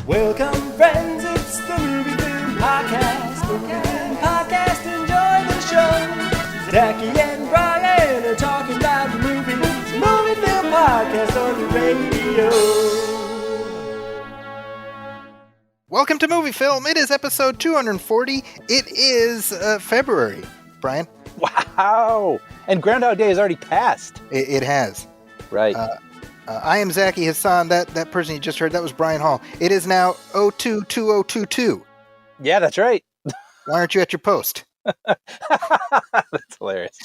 Welcome, friends, it's the Movie Film Podcast. Enjoy the show. Zachy and Brian are talking about the movies. Movie Film Podcast on the radio. Welcome to Movie Film. It is episode 240. It is February, Brian. Wow! And Groundhog Day has already passed. It has. Right. I am Zachy Hassan. That person you just heard, that was Brian Hall. It is now 022022. Yeah, that's right. Why aren't you at your post? That's hilarious.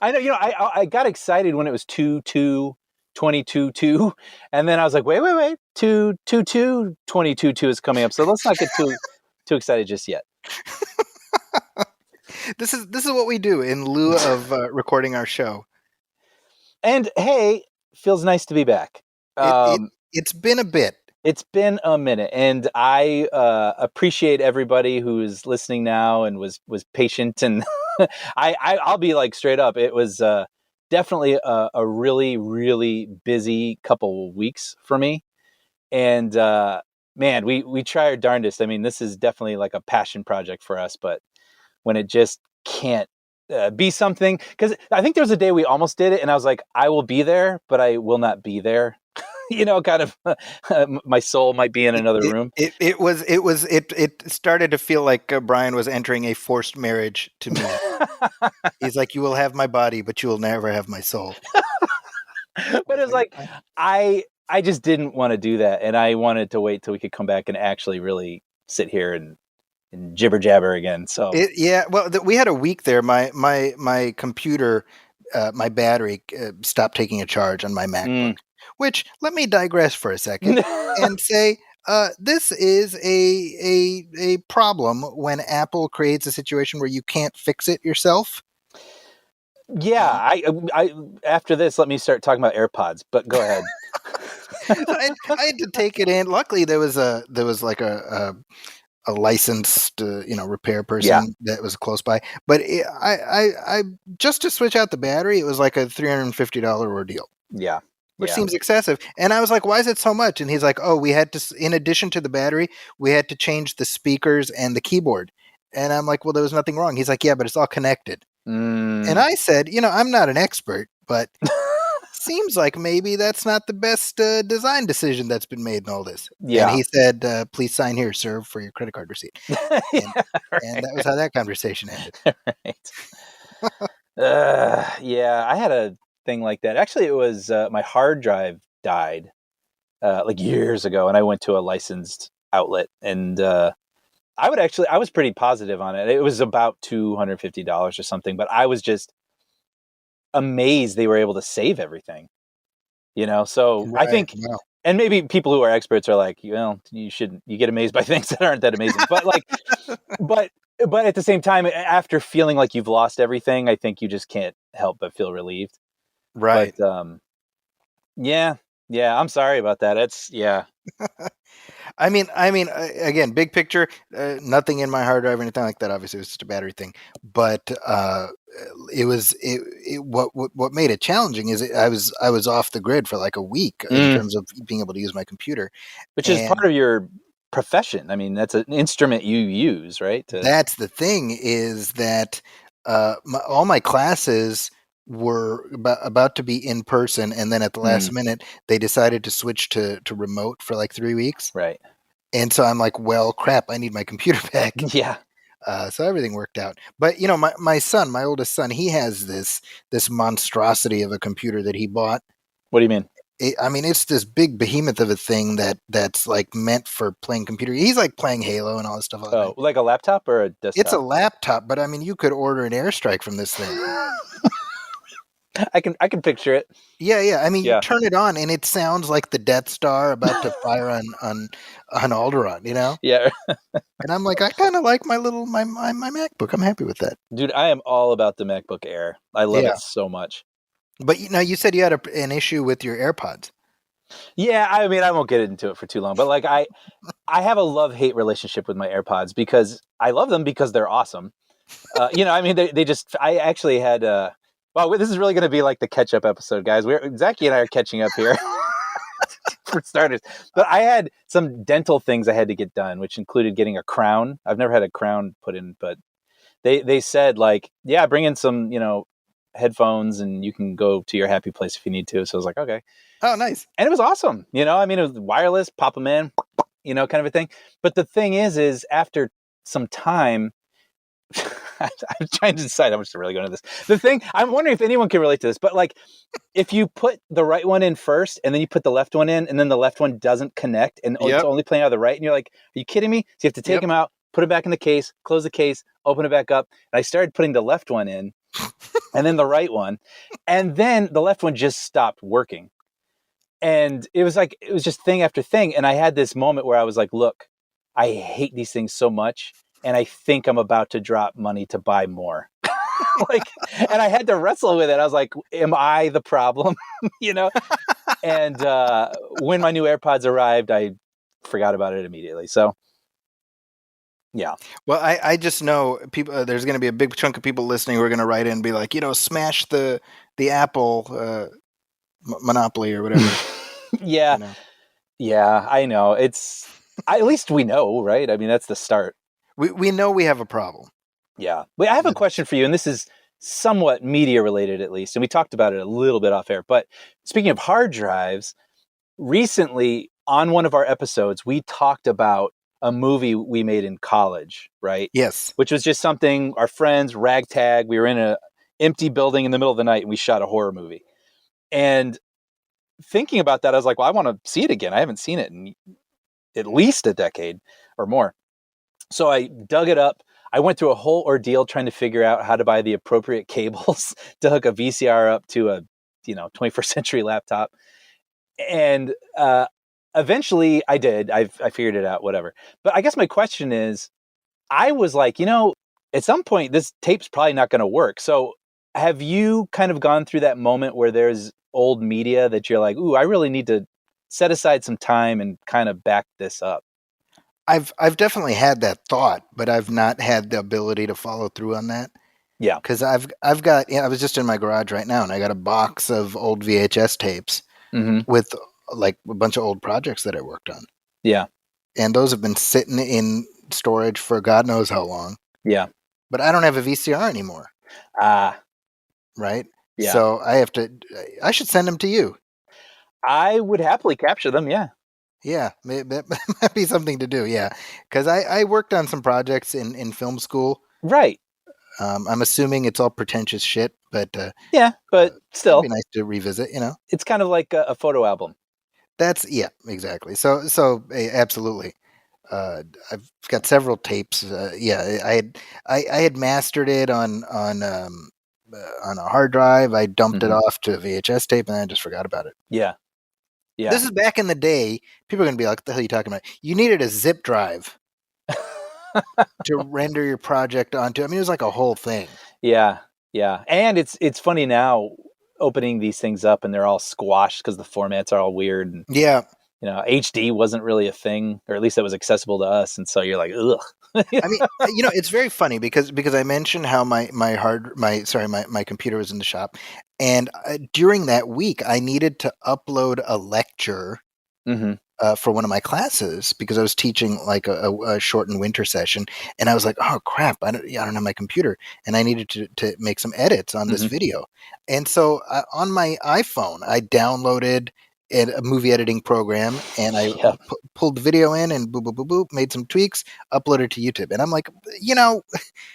I know. I got excited when it was 2/2/22/2, and then I was like, wait, 2/2/22/2 is coming up. So let's not get too excited just yet. This is what we do in lieu of recording our show. And hey, feels nice to be back. It's been a bit. It's been a minute, and I appreciate everybody who is listening now and was patient. And I'll be like straight up. It was definitely a really, really busy couple of weeks for me. And man, we try our darndest. I mean, this is definitely like a passion project for us. But when it just can't be something, because I think there was a day we almost did it, and I was like, I will be there, but I will not be there. Kind of my soul might be in another room. It started to feel like Brian was entering a forced marriage to me. He's like, you will have my body, but you will never have my soul. But it was like, I just didn't want to do that. And I wanted to wait till we could come back and actually really sit here and jibber jabber again. So we had a week there. My computer, my battery stopped taking a charge on my MacBook. Which, let me digress for a second and say, this is a problem when Apple creates a situation where you can't fix it yourself. Yeah, I after this, let me start talking about AirPods. But go ahead. I had to take it in. Luckily, there was like a licensed repair person that was close by. But I just to switch out the battery, it was like a $350 ordeal. Yeah. Which seems excessive. And I was like, why is it so much? And he's like, oh, we had to, in addition to the battery, we had to change the speakers and the keyboard. And I'm like, well, there was nothing wrong. He's like, yeah, but it's all connected. And I said, I'm not an expert, but seems like maybe that's not the best design decision that's been made in all this. Yeah. And he said, please sign here, sir, for your credit card receipt. And that was how that conversation ended. Right. I had a thing like that. Actually, it was my hard drive died like years ago, and I went to a licensed outlet, and I was pretty positive on it. It was about $250 or something, but I was just amazed they were able to save everything. So right, I think, and maybe people who are experts are like, you get amazed by things that aren't that amazing, but like, but at the same time, after feeling like you've lost everything, I think you just can't help but feel relieved. Right. But, I'm sorry about that. I mean, again, big picture, nothing in my hard drive or anything like that. Obviously, it was just a battery thing. But what made it challenging is I was off the grid for like a week in terms of being able to use my computer, which is part of your profession. I mean, that's an instrument you use, right? That's the thing, is that all my classes were about to be in person, and then at the last minute they decided to switch to remote for like 3 weeks. Right. And so I'm like, well, crap, I need my computer back. Yeah. So everything worked out. But my son, my oldest son, he has this monstrosity of a computer that he bought. What do you mean? It's this big behemoth of a thing that's like meant for playing computer. He's like playing Halo and all this stuff. Oh, like a laptop or a desktop? It's a laptop, but you could order an airstrike from this thing. I can picture it. Yeah. You turn it on and it sounds like the Death Star about to fire on Alderaan, Yeah. And I'm like, I kind of like my MacBook. I'm happy with that. Dude, I am all about the MacBook Air. I love it so much. But you said you had an issue with your AirPods. Yeah, I won't get into it for too long, but like I have a love-hate relationship with my AirPods because I love them because they're awesome. They just, I actually had wow, this is really going to be like the catch-up episode, guys. Zachy and I are catching up here. for starters. But I had some dental things I had to get done, which included getting a crown. I've never had a crown put in, but they said like, yeah, bring in some, headphones and you can go to your happy place if you need to. So I was like, okay. Oh, nice. And it was awesome. I mean, it was wireless, pop them in, kind of a thing. But the thing is after some time, I'm trying to decide how much to really go into this. The thing, I'm wondering if anyone can relate to this, but like if you put the right one in first and then you put the left one in and then the left one doesn't connect and it's only playing out of the right and you're like, are you kidding me? So you have to take them out, put it back in the case, close the case, open it back up. And I started putting the left one in and then the right one. And then the left one just stopped working. And it was just thing after thing. And I had this moment where I was like, look, I hate these things so much. And I think I'm about to drop money to buy more. And I had to wrestle with it. I was like, am I the problem? And when my new AirPods arrived, I forgot about it immediately. So, yeah. Well, I just know people. There's going to be a big chunk of people listening who are going to write in and be like, smash the Apple monopoly or whatever. Yeah. Yeah, I know. It's at least we know, right? I mean, that's the start. We know we have a problem. Yeah. Wait, I have a question for you, and this is somewhat media related at least, and we talked about it a little bit off air. But speaking of hard drives, recently on one of our episodes, we talked about a movie we made in college, right? Yes. Which was just something, our friends, ragtag, we were in an empty building in the middle of the night, and we shot a horror movie. And thinking about that, I was like, well, I want to see it again. I haven't seen it in at least a decade or more. So I dug it up. I went through a whole ordeal trying to figure out how to buy the appropriate cables to hook a VCR up to a 21st century laptop. And eventually I did. I figured it out, whatever. But I guess my question is, I was like, at some point this tape's probably not going to work. So have you kind of gone through that moment where there's old media that you're like, ooh, I really need to set aside some time and kind of back this up? I've definitely had that thought, but I've not had the ability to follow through on that. Yeah. Because I've got, I was just in my garage right now and I got a box of old VHS tapes with like a bunch of old projects that I worked on. Yeah. And those have been sitting in storage for God knows how long. Yeah. But I don't have a VCR anymore. Right? Yeah. So I should send them to you. I would happily capture them. Yeah. Yeah, that might be something to do. Yeah, because I worked on some projects in film school. Right. I'm assuming it's all pretentious shit, but yeah, but still, it'd be nice to revisit. It's kind of like a photo album. Exactly. So absolutely. I've got several tapes. I had mastered it on a hard drive. I dumped it off to a VHS tape, and I just forgot about it. Yeah. Yeah. This is back in the day. People are going to be like, what the hell are you talking about? You needed a zip drive to render your project onto. I mean, it was like a whole thing. Yeah. Yeah. And it's funny now opening these things up and they're all squashed because the formats are all weird. And, yeah. HD wasn't really a thing, or at least it was accessible to us. And so you're like, ugh. I mean, it's very funny because I mentioned how my computer was in the shop, and during that week I needed to upload a lecture for one of my classes because I was teaching like a shortened winter session, and I was like, oh crap, I don't have my computer, and I needed to make some edits on this video, and so on my iPhone I downloaded a movie editing program, and I pulled the video in and boop, boop, boop, boop, made some tweaks, uploaded to YouTube. And I'm like,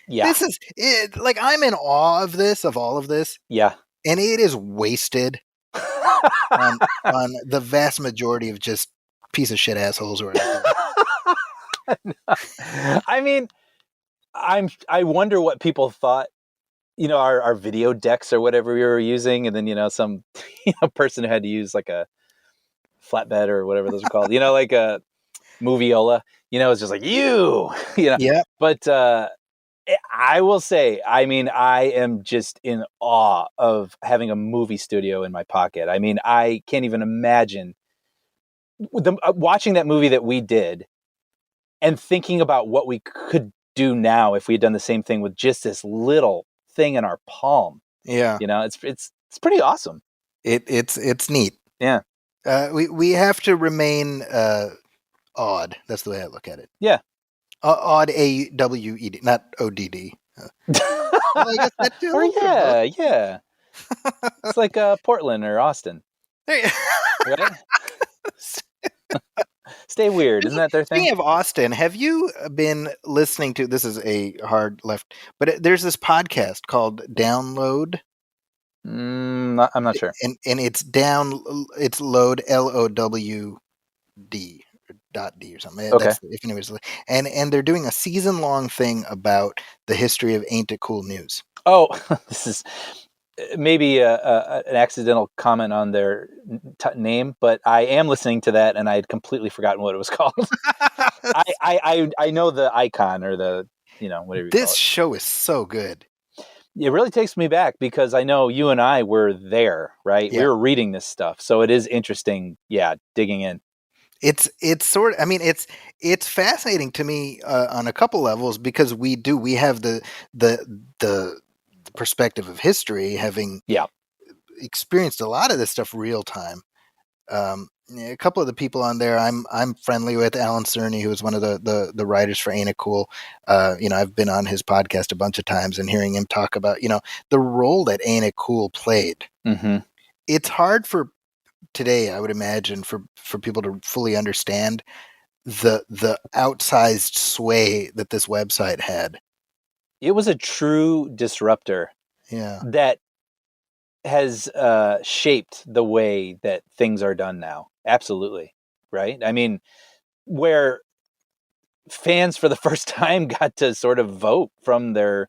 this is it. Like, I'm in awe of all of this. Yeah. And it is wasted on the vast majority of just piece of shit assholes who are out there. I mean, I wonder what people thought, our video decks or whatever we were using. And then, some person who had to use like a flatbed or whatever those are called, like a moviola, it's just like, yeah. But I will say, I mean, I am just in awe of having a movie studio in my pocket. I mean, I can't even imagine watching that movie that we did and thinking about what we could do now if we had done the same thing with just this little thing in our palm. Yeah. It's pretty awesome. It's neat. Yeah. We have to remain odd. That's the way I look at it. Yeah. Odd, AWED, not ODD. Well, I guess that too. A Or little bit of both. yeah. It's like Portland or Austin, There you- right? Stay weird, isn't that their thing? Speaking of Austin, have you been listening to? This is a hard left, but there's this podcast called Download, I'm not sure. and it's load LOWD .D or something. Okay. That's if anybody's and they're doing a season long thing about the history of Ain't It Cool News. Oh, this is maybe an accidental comment on their name, but I am listening to that, and I had completely forgotten what it was called. I know the icon or the whatever you call This it. show is so good. It really takes me back because I know you and I were there, right? Yeah. We were reading this stuff, so it is interesting. Yeah, digging in. It's sort of, I mean, it's fascinating to me on a couple levels because we have the perspective of history, having experienced a lot of this stuff real time. A couple of the people on there I'm friendly with. Alan Cerny, who is one of the writers for Ain't It Cool. I've been on his podcast a bunch of times and hearing him talk about the role that Ain't It Cool played. Mm-hmm. It's hard for today, I would imagine, for people to fully understand the outsized sway that this website had. It was a true disruptor. Yeah. That has shaped the way that things are done now. Absolutely. Right? I mean, where fans for the first time got to sort of vote from their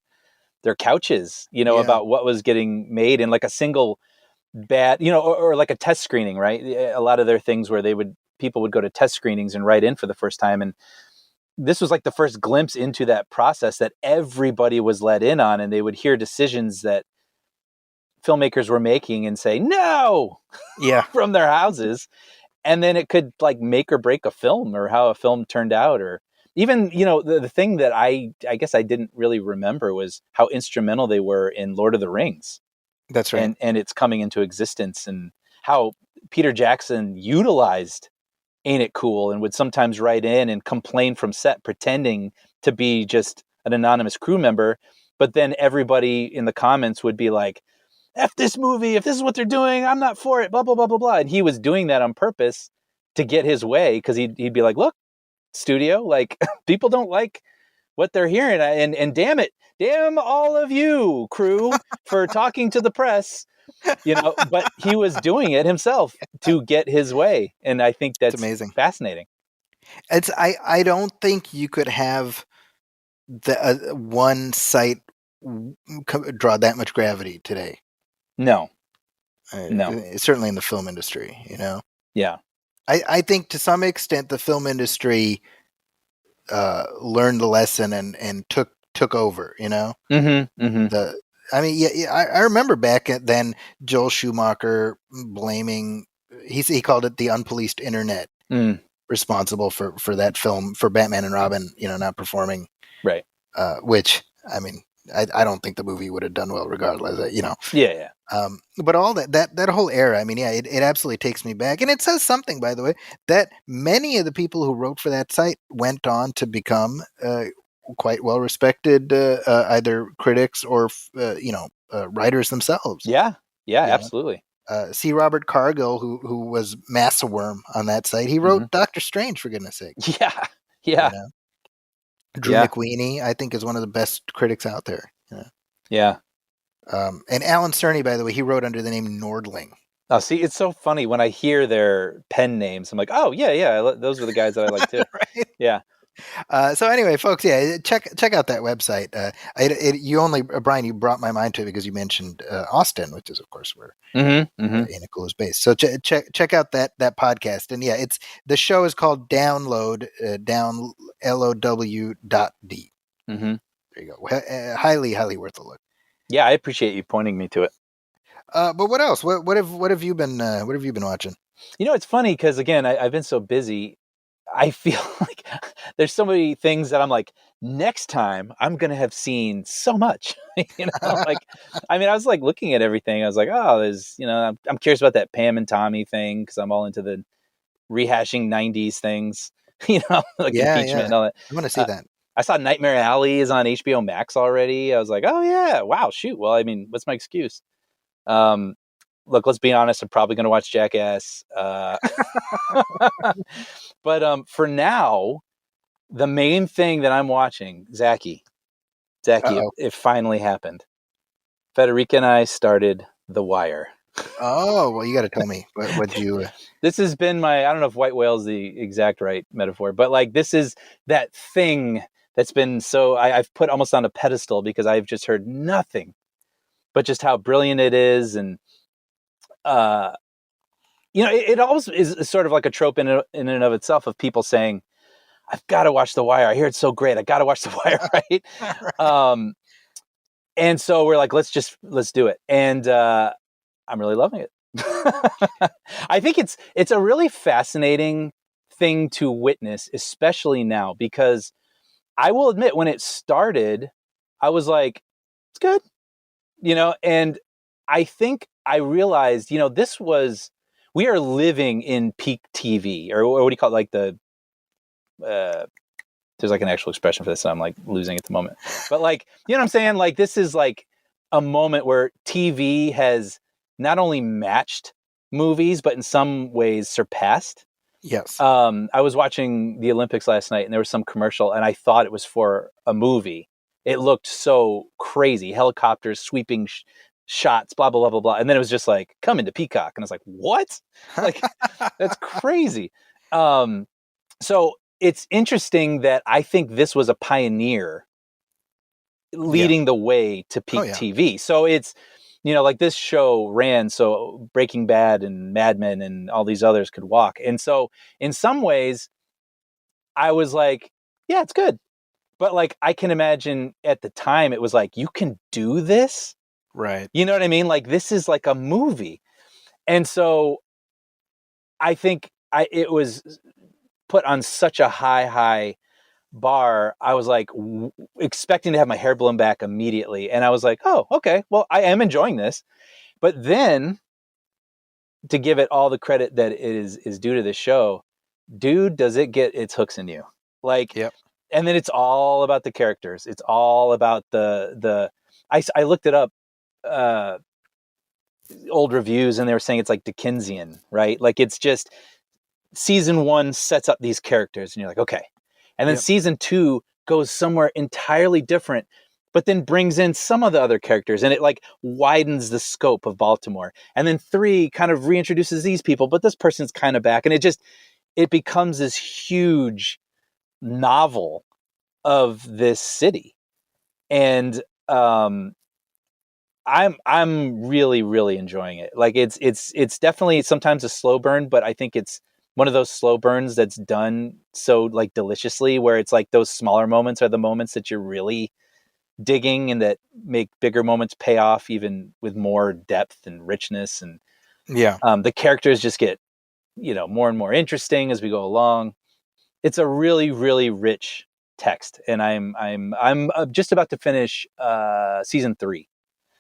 couches, about what was getting made in like a single bad, or like a test screening, right? A lot of their things where people would go to test screenings and write in for the first time. And this was like the first glimpse into that process that everybody was let in on, and they would hear decisions that filmmakers were making and say no from their houses, and then it could like make or break a film or how a film turned out. Or even the thing that I guess I didn't really remember was how instrumental they were in Lord of the Rings. That's right. And it's coming into existence, and how Peter Jackson utilized Ain't It Cool and would sometimes write in and complain from set pretending to be just an anonymous crew member, but then everybody in the comments would be like, F this movie, if this is what they're doing, I'm not for it, blah, blah, blah, blah, blah. And he was doing that on purpose to get his way, because he'd be like, look, studio, like, people don't like what they're hearing. And damn all of you, crew, for talking to the press, but he was doing it himself to get his way. And I think that's amazing. Fascinating. I don't think you could have the one site draw that much gravity today. No. Certainly in the film industry, Yeah. I think to some extent the film industry learned the lesson and took over, Mm-hmm. I remember back then Joel Schumacher blaming, he called it the unpoliced internet, responsible for that film, for Batman and Robin, not performing, right? Which, I mean, I don't think the movie would have done well regardless, Yeah. But all that whole era, I mean, yeah, it absolutely takes me back. And it says something, by the way, that many of the people who wrote for that site went on to become quite well respected, either critics or writers themselves. Yeah, absolutely. See Robert Cargill, who was Massa Worm on that site. He wrote Doctor Strange, for goodness sake. Yeah. Drew McWeeny, I think, is one of the best critics out there. Yeah. And Alan Cerny, by the way, he wrote under the name Nordling. Oh, see, it's so funny when I hear their pen names. I'm like, oh yeah, those were the guys that I like too. Right? Yeah. So anyway, folks, check out that website. Brian, you brought my mind to it because you mentioned Austin, which is of course where Ain't It Cool is based. So check out that podcast, and it's the show is called Download, down LOW.D. There you go. Highly worth a look. Yeah, I appreciate you pointing me to it. But what else? What have you been watching? It's funny because again, I've been so busy. I feel like there's so many things that I'm like, next time I'm going to have seen so much, like, I mean, I was like looking at everything. I was like, oh, there's, I'm curious about that Pam and Tommy thing, because I'm all into the rehashing 90s things, like Yeah, impeachment yeah. and all that. I want to see that. I saw Nightmare Alley is on HBO Max already. I was like, oh yeah, wow, shoot. Well, I mean, what's my excuse? Look, let's be honest. I'm probably going to watch Jackass. But for now, the main thing that I'm watching, Zachy, Uh-oh. it finally happened. Federica and I started The Wire. Oh, well, you got to tell me. What'd you... This has been I don't know if white whale is the exact right metaphor, but like this is that thing that's been I've put almost on a pedestal, because I've just heard nothing but just how brilliant it is. And, it always is sort of like a trope in and of itself, of people saying, I've got to watch The Wire. I hear it's so great. I got to watch The Wire, right? Right. And so we're like, let's do it. And I'm really loving it. I think it's a really fascinating thing to witness, especially now, because I will admit, when it started, I was like, it's good, and I think I realized, we are living in peak TV, or what do you call it? Like there's like an actual expression for this, and I'm like losing at the moment, but like, you know what I'm saying? Like, this is like a moment where TV has not only matched movies, but in some ways surpassed. Yes. I was watching the Olympics last night, and there was some commercial, and I thought it was for a movie. It looked so crazy, helicopters, sweeping shots, blah, blah, blah, blah, blah. And then it was just like, come into Peacock. And I was like, what? Like, that's crazy. So it's interesting that I think this was a pioneer leading the way to peak TV. So it's, like this show ran so Breaking Bad and Mad Men and all these others could walk. And so in some ways I was like, yeah, it's good. But like, I can imagine at the time it was like, you can do this? Right. You know what I mean? Like, this is like a movie. And so I think it was put on such a high bar. I was like expecting to have my hair blown back immediately. And I was like, oh, okay, well, I am enjoying this. But then, to give it all the credit that it is due to this show, dude, does it get its hooks in you. Like, yep. And then it's all about the characters. It's all about I looked it up, old reviews, and they were saying it's like Dickensian, right? Like, it's just season 1 sets up these characters and you're like, okay. And then season 2 goes somewhere entirely different, but then brings in some of the other characters, and it like widens the scope of Baltimore. And then 3 kind of reintroduces these people, but this person's kind of back. And it becomes this huge novel of this city. And I'm really, really enjoying it. Like, it's definitely sometimes a slow burn, but I think it's one of those slow burns that's done so like deliciously, where it's like those smaller moments are the moments that you're really digging, and that make bigger moments pay off even with more depth and richness. And the characters just get, more and more interesting as we go along. It's a really, really rich text, and I'm just about to finish season 3.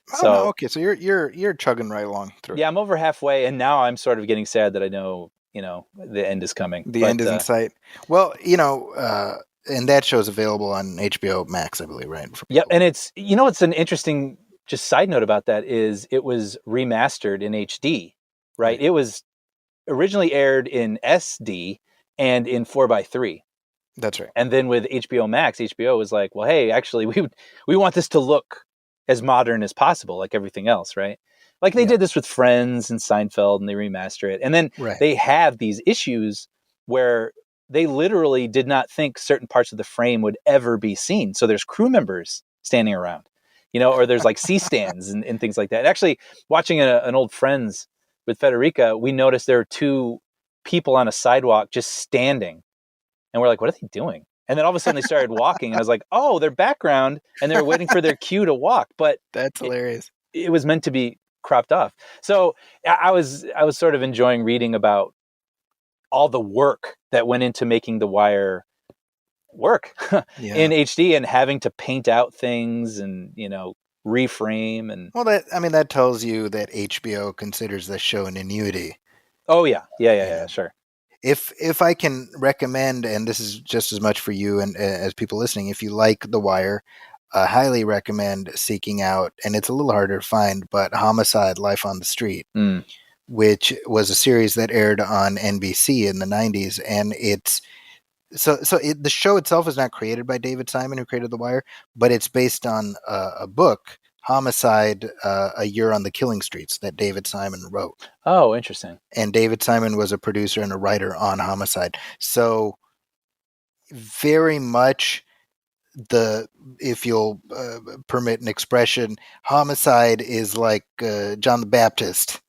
So okay, so you're chugging right along through. Yeah, I'm over halfway, and now I'm sort of getting sad that I know, the end is coming. The end is in sight. Well, and that show's available on HBO Max, I believe, right? Yep, and it's, it's an interesting just side note about that is it was remastered in HD, right? It was originally aired in SD and in 4:3. That's right. And then with HBO Max, HBO was like, well, hey, actually, we want this to look as modern as possible, like everything else, right? Like they did this with Friends and Seinfeld, and they remaster it. And then they have these issues where they literally did not think certain parts of the frame would ever be seen. So there's crew members standing around, or there's like C-stands and things like that. And actually, watching an old Friends with Federica, we noticed there were 2 people on a sidewalk just standing. And we're like, what are they doing? And then all of a sudden they started walking. And I was like, oh, they're background, and they're waiting for their cue to walk. But that's hilarious. It was meant to be cropped off. So I was sort of enjoying reading about all the work that went into making The Wire work Yeah. in HD and having to paint out things and, reframe and. Well, that tells you that HBO considers the show an annuity. Oh yeah. Yeah, sure. If I can recommend, and this is just as much for you and as people listening, if you like The Wire, I highly recommend seeking out, and it's a little harder to find, but Homicide: Life on the Street, which was a series that aired on NBC in the 90s, and the show itself is not created by David Simon, who created The Wire, but it's based on a book, Homicide: A Year on the Killing Streets, that David Simon wrote. Oh, interesting. And David Simon was a producer and a writer on Homicide. So very much if you'll permit an expression, Homicide is like John the Baptist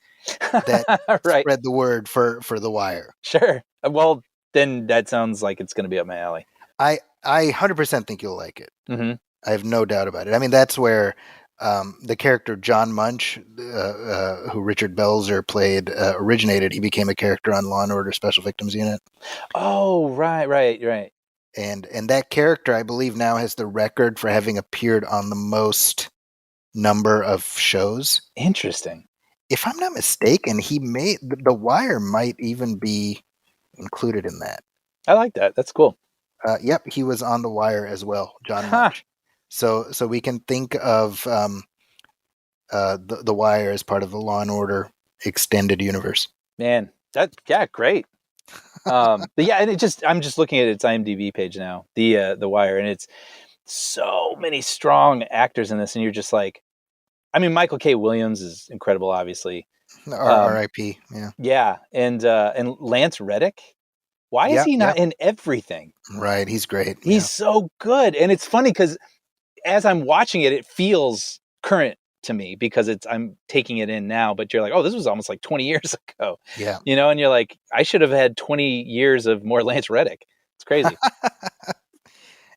that right. spread the word for The Wire. Sure. Well, then that sounds like it's going to be up my alley. I 100% think you'll like it. Mm-hmm. I have no doubt about it. I mean, that's where the character John Munch, who Richard Belzer played, originated. He became a character on Law and Order Special Victims Unit. Oh, right. And that character, I believe, now has the record for having appeared on the most number of shows. Interesting. If I'm not mistaken, The Wire might even be included in that. I like that. That's cool. Yep, he was on The Wire as well, John Munch. So we can think of the Wire as part of the Law and Order extended universe. Man, great. But yeah, and I'm just looking at its IMDb page now, the Wire, and it's so many strong actors in this, and you're just like, I mean, Michael K. Williams is incredible, obviously. R.I.P. Yeah. Yeah, and Lance Reddick. Why is he not in everything? Right, he's great. He's so good, and it's funny because as I'm watching it, it feels current to me because I'm taking it in now. But you're like, oh, this was almost like 20 years ago. Yeah. And you're like, I should have had 20 years of more Lance Reddick. It's crazy.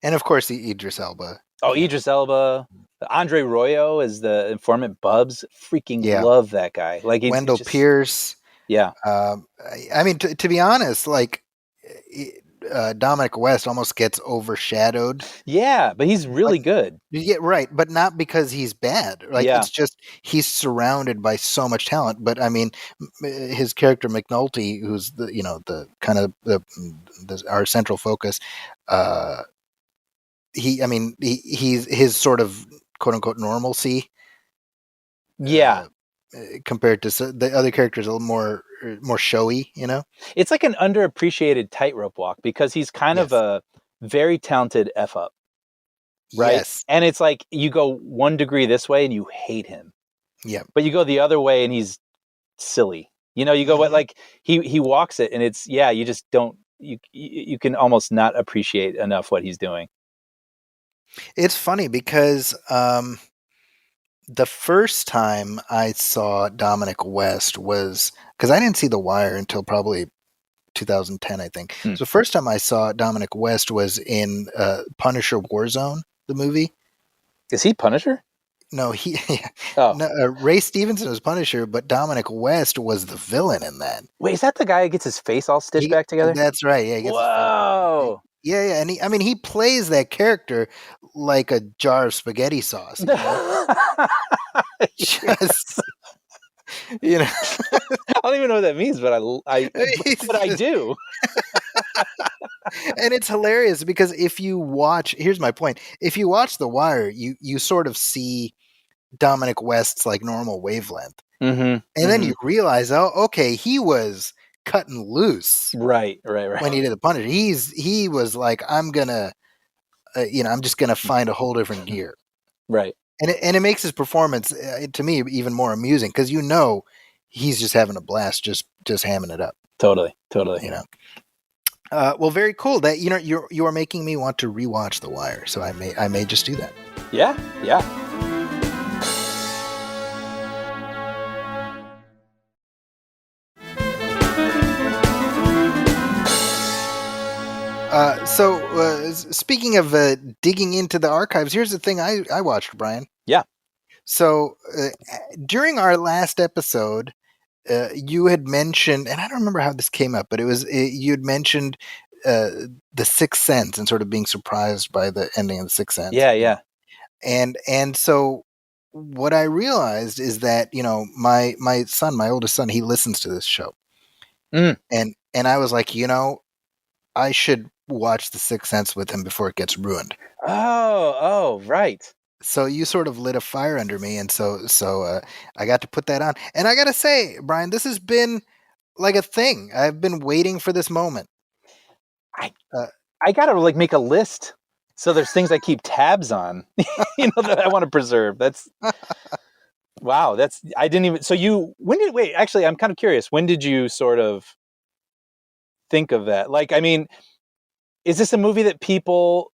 And of course, Idris Elba. Oh, Idris Elba. Andre Royo is the informant Bubs. Freaking love that guy. Like Wendell Pierce. Yeah. I mean, to be honest, like Dominic West almost gets overshadowed. Yeah, but he's really good. Yeah, right. But not because he's bad. Like it's just he's surrounded by so much talent. But I mean, his character McNulty, who's the kind of our central focus. He's his sort of quote unquote normalcy. Yeah. Compared to the other characters, a little more showy, It's like an underappreciated tightrope walk because he's kind of a very talented F up, right? Yes. And it's like you go 1 degree this way and you hate him. Yeah. But you go the other way and he's silly. You go like he walks it and it's you just don't you can almost not appreciate enough what he's doing. It's funny because the first time I saw Dominic West was because I didn't see The Wire until probably 2010, I think. So the first time I saw Dominic West was in Punisher Warzone, the movie. Is he Punisher? No, Ray Stevenson was Punisher, but Dominic West was the villain in that. Wait, is that the guy who gets his face all stitched back together? That's right. Yeah. He gets Whoa. Yeah, and he plays that character like a jar of spaghetti sauce. Just, I don't even know what that means, but I do. And it's hilarious because here's my point. If you watch The Wire, you sort of see Dominic West's like normal wavelength. Mm-hmm. And then you realize, oh, okay, he was cutting loose. Right. When he did the Punisher, he was like, I'm gonna, I'm just gonna find a whole different gear. Right. And it makes his performance to me even more amusing because he's just having a blast, just hamming it up. Totally. Well, very cool. That you are making me want to rewatch The Wire, so I may just do that. Yeah. Speaking of digging into the archives, here's the thing I watched, Brian. Yeah. So during our last episode, you had mentioned, and I don't remember how this came up, but you had mentioned the Sixth Sense and sort of being surprised by the ending of the Sixth Sense. Yeah. And so what I realized is that, my son, my oldest son, he listens to this show. Mm. And I was like, I should watch the Sixth Sense with him before it gets ruined. Oh, right. So you sort of lit a fire under me, and so I got to put that on. And I got to say, Brian, this has been like a thing. I've been waiting for this moment. I gotta like make a list. So there's things I keep tabs on, that I want to preserve. That's wow. I didn't even. So wait, actually, I'm kind of curious. When did you sort of think of that? Like, I mean, is this a movie that people,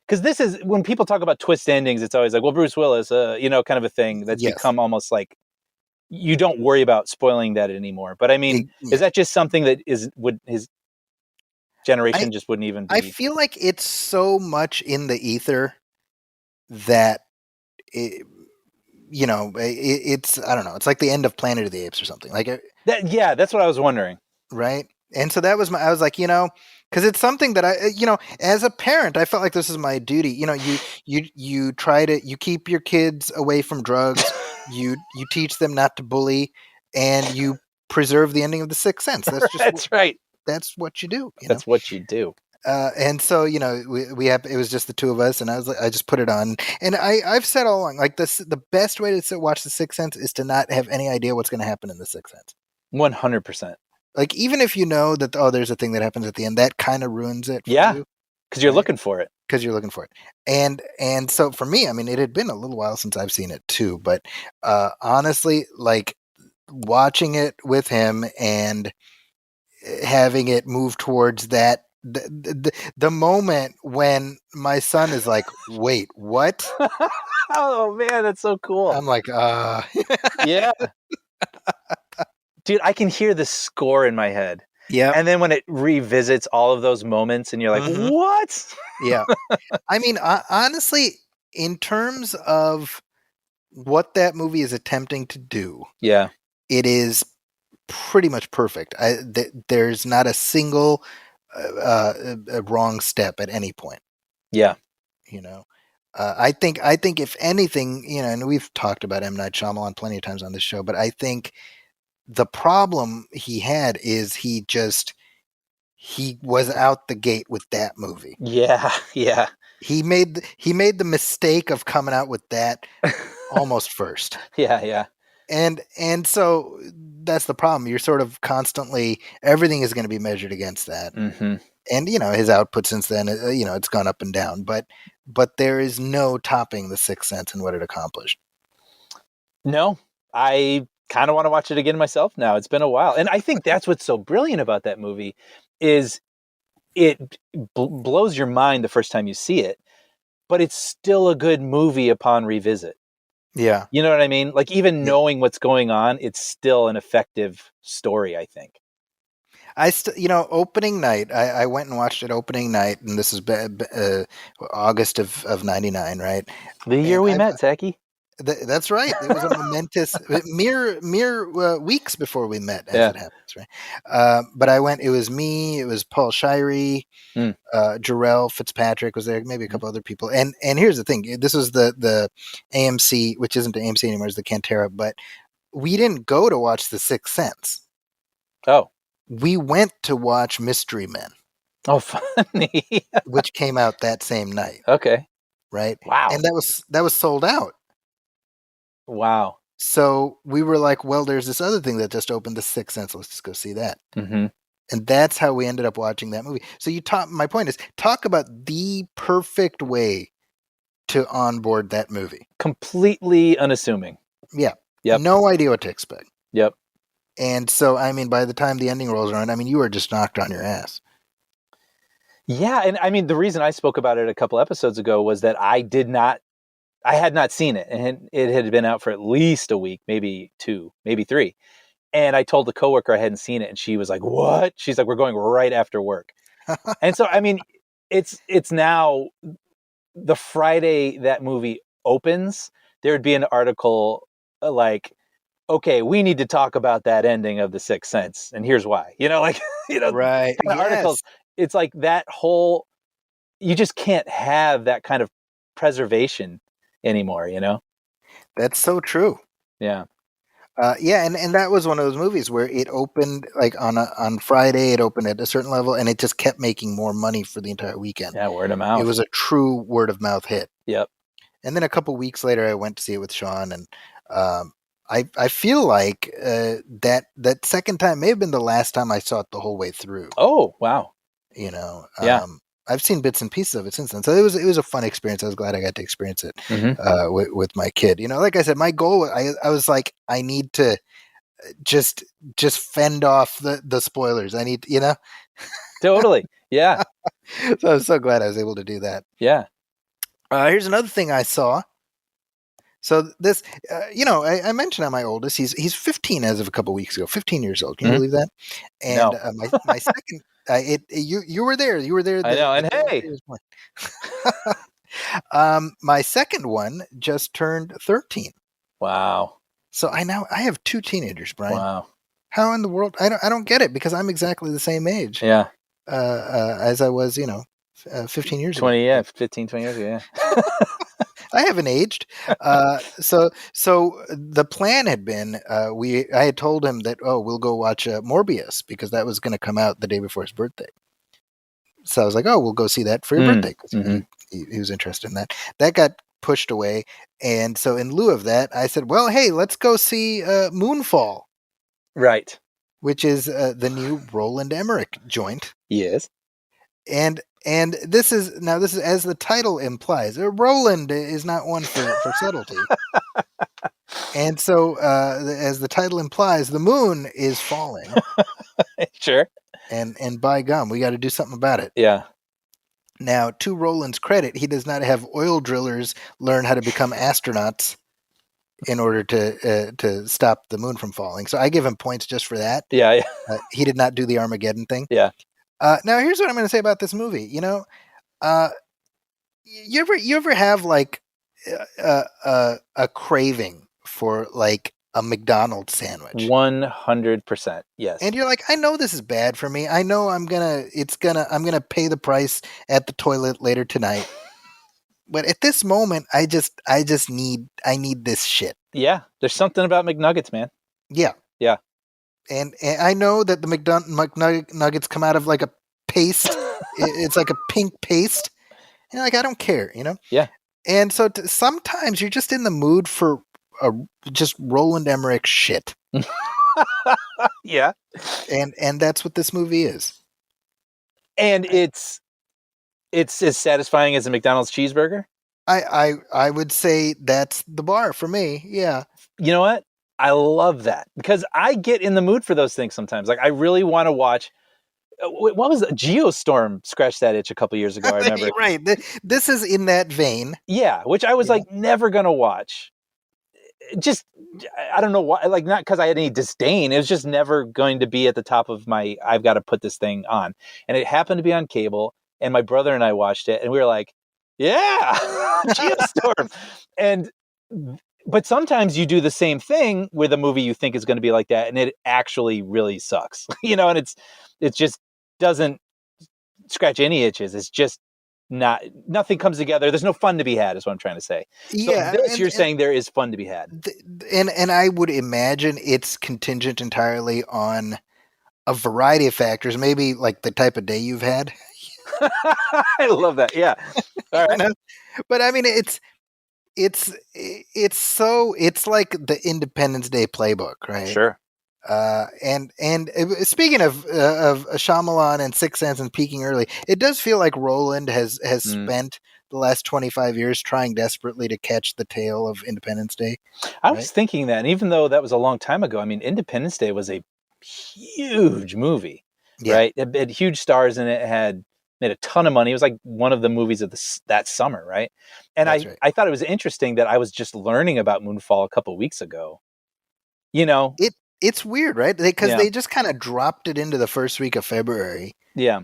because this is, when people talk about twist endings, it's always like, well, Bruce Willis, kind of a thing that's Yes. become almost like, you don't worry about spoiling that anymore. But I mean, is that just something that would his generation just wouldn't even be? I feel like it's so much in the ether that it's, I don't know, it's like the end of Planet of the Apes or something like it. That's what I was wondering. Right. And so that was I was like, because it's something that as a parent, I felt like this is my duty. You try to, you keep your kids away from drugs, you teach them not to bully, and you preserve the ending of the Sixth Sense. That's just that's right. That's what you do. That's what you do. And so we have, it was just the two of us, and I just put it on, and I've said all along, like, the best way to watch the Sixth Sense is to not have any idea what's going to happen in the Sixth Sense. 100%. Like, even if you know that, there's a thing that happens at the end, that kind of ruins it for you. Because you're looking for it. Because you're looking for it. And so for me, I mean, it had been a little while since I've seen it too, but honestly, like, watching it with him and having it move towards that, the moment when my son is like, wait, what? Oh man, that's so cool. I'm like, yeah. Dude, I can hear the score in my head. Yeah. And then when it revisits all of those moments and you're like, what? Yeah. I mean, honestly, in terms of what that movie is attempting to do, yeah, it is pretty much perfect. There's not a single wrong step at any point. Yeah. I think if anything, and we've talked about M. Night Shyamalan plenty of times on this show, but I think the problem he had is he was out the gate with that movie. Yeah. He made the mistake of coming out with that almost first. Yeah. And so that's the problem. You're sort of constantly, everything is going to be measured against that. Mm-hmm. And his output since then, it's gone up and down. But there is no topping the Sixth Sense and what it accomplished. No, I kind of want to watch it again myself now. It's been a while. And I think that's what's so brilliant about that movie is it blows your mind the first time you see it, but it's still a good movie upon revisit. Yeah. You know what I mean? Like, even knowing what's going on, it's still an effective story, I think. Opening night, I went and watched it opening night, and this is August of 99, right? The year we met, Tacky. That's right. It was a momentous, mere weeks before we met, as it happens, right? But I went. It was me. It was Paul Shirey, Jarrell Fitzpatrick was there, maybe a couple other people. And here's the thing: this was the AMC, which isn't the AMC anymore, it's the Cantera. But we didn't go to watch The Sixth Sense. Oh, we went to watch Mystery Men. Oh, funny. Which came out that same night. Okay. Right. Wow. And that was sold out. Wow. So we were like, well, there's this other thing that just opened, The Sixth Sense. Let's just go see that. Mm-hmm. And that's how we ended up watching that movie. So my point is, talk about the perfect way to onboard that movie. Completely unassuming. Yeah. Yep. No idea what to expect. Yep. And so, I mean, by the time the ending rolls around, I mean, you were just knocked on your ass. Yeah. And I mean, the reason I spoke about it a couple episodes ago was that I had not seen it, and it had been out for at least a week, maybe 2, maybe 3. And I told the coworker I hadn't seen it, and she was like, "What?" She's like, "We're going right after work." And so, I mean, it's now the Friday that movie opens, there would be an article like okay, we need to talk about that ending of The Sixth Sense, and here's why. Like Right. kind of articles. Yes. It's like that whole. You just can't have that kind of preservation anymore. That's so true. Yeah. Yeah, and that was one of those movies where it opened like on Friday. It opened at a certain level, and it just kept making more money for the entire weekend. Yeah. Word of It mouth. was a true word of mouth hit. Yep. And then a couple weeks later, I went to see it with Sean, and I feel like that second time may have been the last time I saw it the whole way through. Oh wow. Yeah. I've seen bits and pieces of it since then, so it was a fun experience. I was glad I got to experience it with my kid. Like I said, my goal, I was like, I need to just fend off the spoilers. I need, Totally. Yeah. So I was so glad I was able to do that. Yeah. Here's another thing I saw. So this, I mentioned on my oldest, he's 15 as of a couple weeks ago, 15 years old. Can you believe that? And No. my second, you were there. You were there. I know. And day hey, after he was born. My second one just turned 13. wow. So I have two teenagers, Brian. Wow. How in the world? I don't get it, because I'm exactly the same age. Yeah. As I was, 15 years 20, ago. yeah, 15, 20 years ago, yeah. I haven't aged. So the plan had been, I had told him that, we'll go watch Morbius, because that was going to come out the day before his birthday. So I was like, we'll go see that for your birthday, because he was interested in that. That got pushed away, and so in lieu of that, I said, well, hey, let's go see Moonfall, Right. which is the new Roland Emmerich joint. Yes. And this is as the title implies. Roland is not one for subtlety. And so, as the title implies, the moon is falling. Sure. And by gum, we got to do something about it. Yeah. Now, to Roland's credit, he does not have oil drillers learn how to become astronauts in order to stop the moon from falling. So I give him points just for that. Yeah. He did not do the Armageddon thing. Yeah. Now, here's what I'm going to say about this movie. You ever have like a craving for like a McDonald's sandwich? 100%. Yes. And you're like, I know this is bad for me. I know I'm gonna pay the price at the toilet later tonight. But at this moment, I need this shit. Yeah. There's something about McNuggets, man. Yeah. Yeah. And I know that the McNuggets come out of like a paste. It's like a pink paste. And like, I don't care, Yeah. And so sometimes you're just in the mood for just Roland Emmerich shit. Yeah. And that's what this movie is. And it's as satisfying as a McDonald's cheeseburger. I would say that's the bar for me. Yeah. You know what? I love that, because I get in the mood for those things sometimes. Like, I really want to watch. What was the Geostorm scratched that itch a couple years ago? I remember. Right. This is in that vein. Yeah, which I was like never gonna watch. Just, I don't know why. Like, not because I had any disdain. It was just never going to be at the top of my. I've got to put this thing on, and it happened to be on cable. And my brother and I watched it, and we were like, "Yeah, Geostorm." But sometimes you do the same thing with a movie you think is going to be like that, and it actually really sucks, and it just doesn't scratch any itches. It's just nothing comes together. There's no fun to be had, is what I'm trying to say. Yeah. So you're saying there is fun to be had. And I would imagine it's contingent entirely on a variety of factors, maybe like the type of day you've had. I love that. Yeah. All right. But I mean, it's like the Independence Day playbook, right? Sure. And speaking of Shyamalan and Sixth Sense and peaking early, it does feel like Roland has spent the last 25 years trying desperately to catch the tail of Independence Day. I was thinking that, and even though that was a long time ago, I mean, Independence Day was a huge movie, right? It had huge stars in it. It had made a ton of money. It was like one of the movies of that summer, right? And I thought it was interesting that I was just learning about Moonfall a couple weeks ago. It's weird, right? Because they just kind of dropped it into the first week of February. Yeah.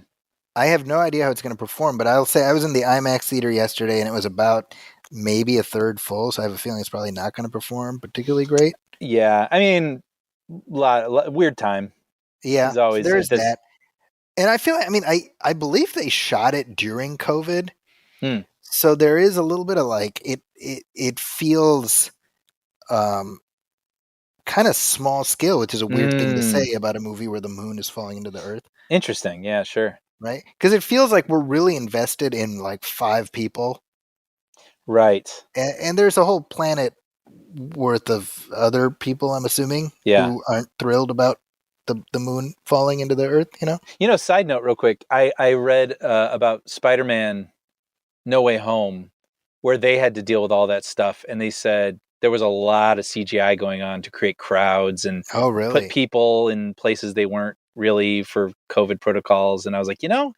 I have no idea how it's going to perform, but I'll say I was in the IMAX theater yesterday, and it was about maybe a third full, so I have a feeling it's probably not going to perform particularly great. Yeah, I mean, weird time. Yeah, Is always there's this. that. And I feel, I mean, I believe they shot it during COVID. Hmm. So there is a little bit of like, it feels kind of small scale, which is a weird thing to say about a movie where the moon is falling into the earth. Interesting. Yeah, sure. Right? Because it feels like we're really invested in like 5 people. Right. And there's a whole planet worth of other people, I'm assuming, Yeah. who aren't thrilled about the moon falling into the earth, you know? You know, side note real quick, I read about Spider-Man No Way Home, where they had to deal with all that stuff, and they said there was a lot of CGI going on to create crowds and Oh, put really? people in places they weren't really for COVID protocols. And I was like, you know,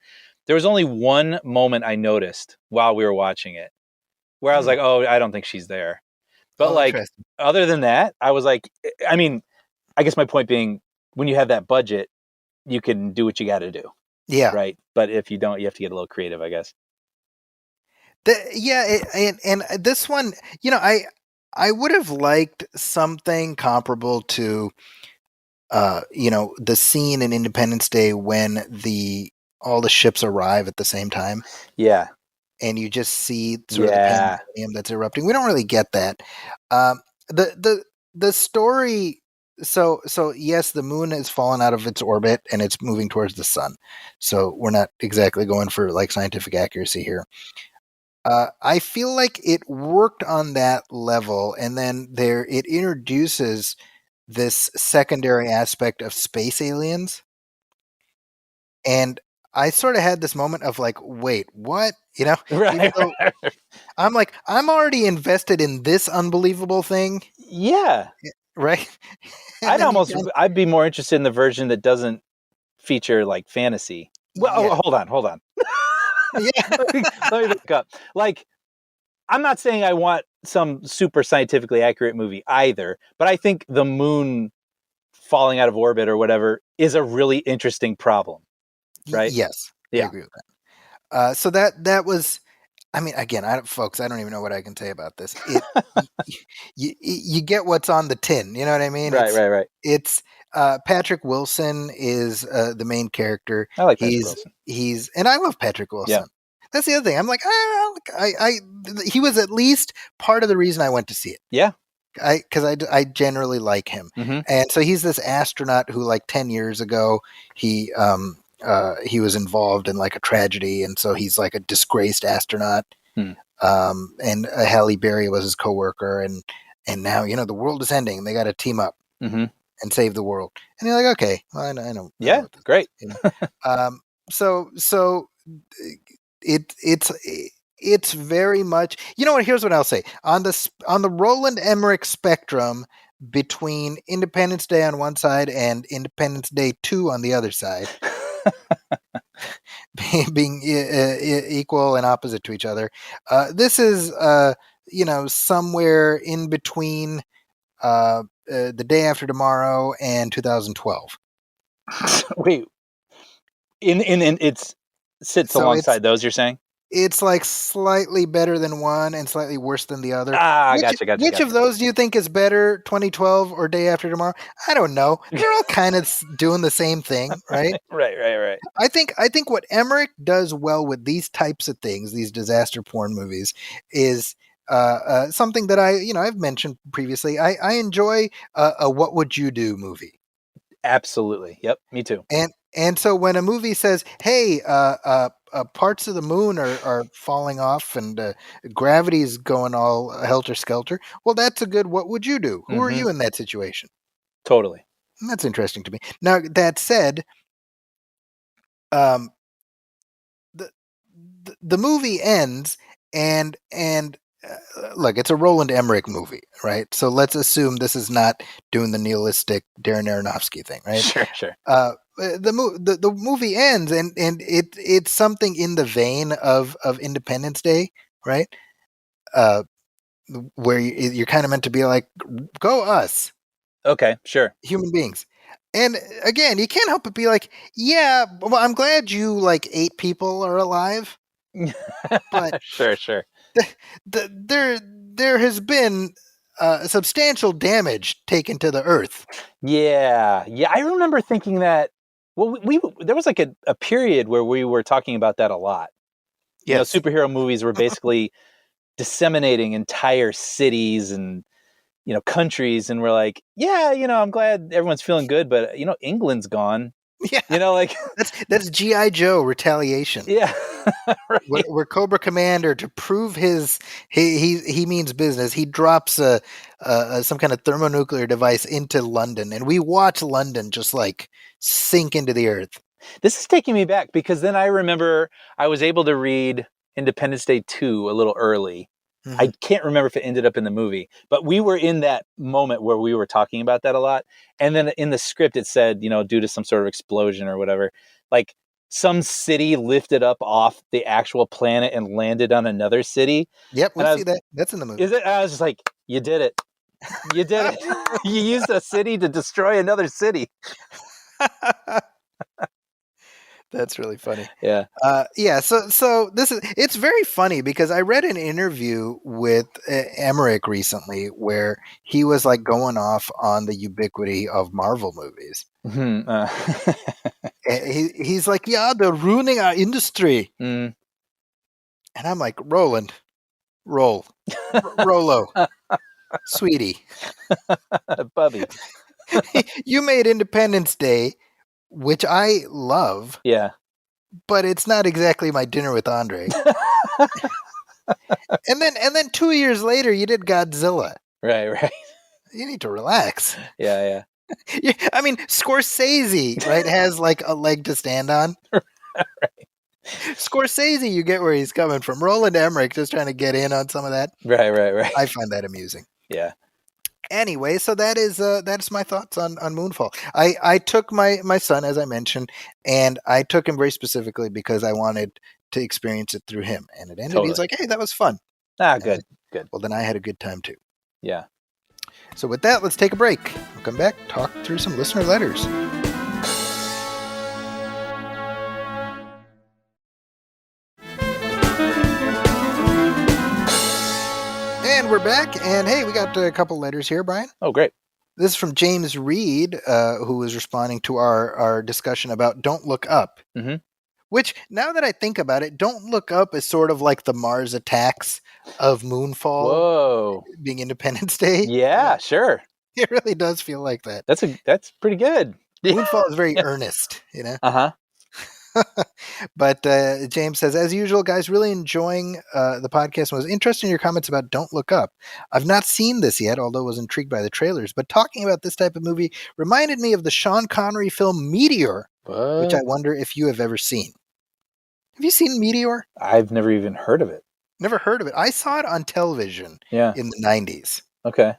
there was only one moment I noticed while we were watching it where I was like, oh, I don't think she's there. But Oh, like, interesting. other than that, I was like, I mean, I guess my point being, when you have that budget, you can do what you got to do. Yeah. Right. But if you don't, you have to get a little creative, I guess. And this one, you know, I would have liked something comparable to, you know, the scene in Independence Day when all the ships arrive at the same time, Yeah. and you just see sort of the Yeah. pandemonium that's erupting. We don't really get that. The story. So yes, the moon has fallen out of its orbit and it's moving towards the sun. So we're not exactly going for like scientific accuracy here. I feel like it worked on that level, and then it introduces this secondary aspect of space aliens, and I sort of had this moment of like, wait, what? You know, even Right. though I'm like, I'm already invested in this unbelievable thing, Yeah. right? And then I'd be more interested in the version that doesn't feature like fantasy. Well, yeah, hold on. yeah, Let me back up. Like, I'm not saying I want some super scientifically accurate movie either, but I think the moon falling out of orbit or whatever is a really interesting problem, right? yes, I Yeah. agree with that. So that was, I mean, again, folks, I don't even know what I can say about this. You get what's on the tin. You know what I mean? Right. It's Patrick Wilson is the main character. I like Patrick Wilson. And I love Patrick Wilson. Yeah. That's the other thing. I'm like, he was at least part of the reason I went to see it. Yeah. Because I generally like him. Mm-hmm. And so he's this astronaut who, like 10 years ago, he was involved in like a tragedy, and so he's like a disgraced astronaut. And Halle Berry was his coworker, and now, you know, the world is ending. They got to team up and save the world. And you're like, okay, well, I know. Yeah, great. You know? So it's very much, you know what? Here's what I'll say on the Roland Emmerich spectrum between Independence Day on one side and Independence Day 2 on the other side. Being equal and opposite to each other. This is, you know, somewhere in between The Day After Tomorrow and 2012. Wait, it sits alongside those, you're saying? It's like slightly better than one and slightly worse than the other. Gotcha. Which of those do you think is better, 2012 or Day After Tomorrow? I don't know. They're all kind of doing the same thing, right? Right. I think what Emmerich does well with these types of things, these disaster porn movies, is something that I've mentioned previously. I enjoy a "What Would You Do" movie. Absolutely. Yep. Me too. And so when a movie says, "Hey, parts of the moon are falling off and gravity's going all helter skelter," well, that's a good "What would you do?" Who are you in that situation? Totally. And that's interesting to me. Now, that said, the movie ends and look, it's a Roland Emmerich movie, right? So let's assume this is not doing the nihilistic Darren Aronofsky thing, right? Sure. The movie ends and it's something in the vein of Independence Day, right? Where you're kind of meant to be like, go us. Okay, sure. Human beings. And again, you can't help but be like, yeah, well, I'm glad you like 8 people are alive. But sure. There has been substantial damage taken to the Earth. Yeah. I remember thinking that. Well, there was like a period where we were talking about that a lot. Yes. Superhero movies were basically disseminating entire cities and countries, and we're like, yeah, I'm glad everyone's feeling good, but England's gone. Yeah. Like that's G.I. Joe retaliation. Yeah. Right. Where Cobra Commander, to prove he means business, he drops some kind of thermonuclear device into London, and we watch London just like sink into the earth. This is taking me back, because then I remember I was able to read Independence Day 2 a little early. Mm-hmm. I can't remember if it ended up in the movie, but we were in that moment where we were talking about that a lot. And then in the script it said, due to some sort of explosion or whatever, like some city lifted up off the actual planet and landed on another city. Yep, we see that. That's in the movie. Is it? I was just like, you did it. You did it. You used a city to destroy another city. That's really funny. Yeah. So it's very funny, because I read an interview with Emmerich recently where he was like going off on the ubiquity of Marvel movies. Mm-hmm. He's like, yeah, they're ruining our industry. Mm. And I'm like, Roland, Rollo, sweetie, Bubby, you made Independence Day, which I love. Yeah. But it's not exactly my dinner with Andre. and then 2 years later you did Godzilla. Right. You need to relax. Yeah. I mean, Scorsese, right, has like a leg to stand on. Right. Scorsese, you get where he's coming from. Roland Emmerich just trying to get in on some of that. Right. I find that amusing. Yeah. Anyway, so that's my thoughts on Moonfall. I took my son, as I mentioned, and I took him very specifically because I wanted to experience it through him. And it ended. Totally. He's like, hey, that was fun. Good. Well, then I had a good time too. Yeah. So with that, let's take a break. We'll come back, talk through some listener letters. And we're back, and hey, we got a couple letters here, Brian. Oh, great. This is from James Reed, who was responding to our discussion about Don't Look Up. Mm-hmm. Which, now that I think about it, Don't Look Up is sort of like the Mars Attacks of Moonfall. Whoa. Being Independence Day. Yeah, sure. It really does feel like that. That's pretty good. Moonfall is very earnest, Uh-huh. But James says, as usual, guys, really enjoying the podcast, and was interested in your comments about Don't Look Up. I've not seen this yet, although was intrigued by the trailers, but talking about this type of movie reminded me of the Sean Connery film Meteor, which I wonder if you have ever seen. Have you seen Meteor? I've never even heard of it. Never heard of it. I saw it on television in the 90s. Okay.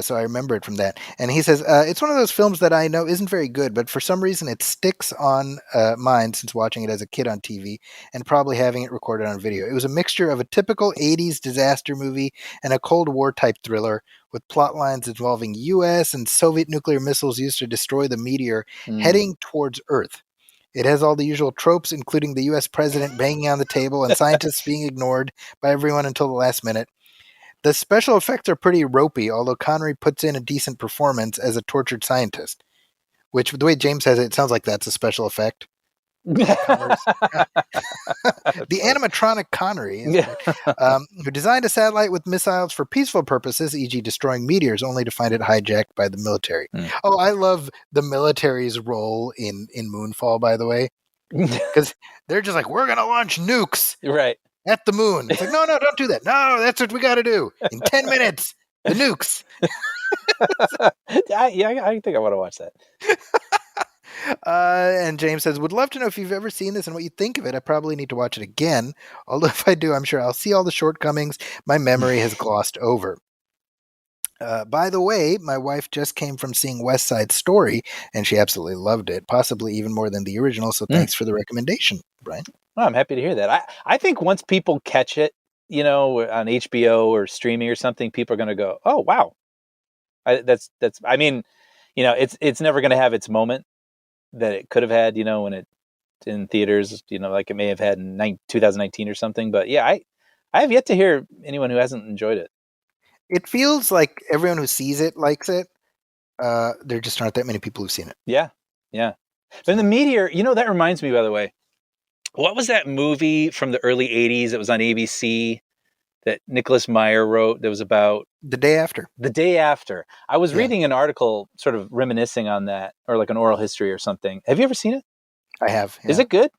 So I remember it from that. And he says, it's one of those films that I know isn't very good, but for some reason it sticks on mine since watching it as a kid on TV and probably having it recorded on video. It was a mixture of a typical 80s disaster movie and a Cold War type thriller with plot lines involving U.S. and Soviet nuclear missiles used to destroy the meteor heading towards Earth. It has all the usual tropes, including the U.S. president banging on the table and scientists being ignored by everyone until the last minute. The special effects are pretty ropey, although Connery puts in a decent performance as a tortured scientist. Which, the way James says it, it sounds like that's a special effect. The animatronic Connery, who designed a satellite with missiles for peaceful purposes, e.g. destroying meteors, only to find it hijacked by the military. Oh, I love the military's role in Moonfall, by the way. Because they're just like, we're going to launch nukes. Right. At the moon. It's like, no, don't do that. No, that's what we got to do. In 10 minutes, the nukes. I think I want to watch that. And James says, would love to know if you've ever seen this and what you think of it. I probably need to watch it again. Although if I do, I'm sure I'll see all the shortcomings my memory has glossed over. By the way, my wife just came from seeing West Side Story, and she absolutely loved it, possibly even more than the original. So thanks for the recommendation, Brian. Well, I'm happy to hear that. I think once people catch it, on HBO or streaming or something, people are going to go, "Oh, wow!" That's. I mean, it's never going to have its moment that it could have had, when it in theaters, like it may have had in 2019 or something. But yeah, I have yet to hear anyone who hasn't enjoyed it. It feels like everyone who sees it likes it. There just aren't that many people who've seen it. Yeah. But the Meteor, that reminds me, by the way, what was that movie from the early 80s that was on ABC that Nicholas Meyer wrote that was about The Day After. The Day After? I was Yeah. reading an article sort of reminiscing on that, or like an oral history or something. Have you ever seen it? I have. Is yeah. it good?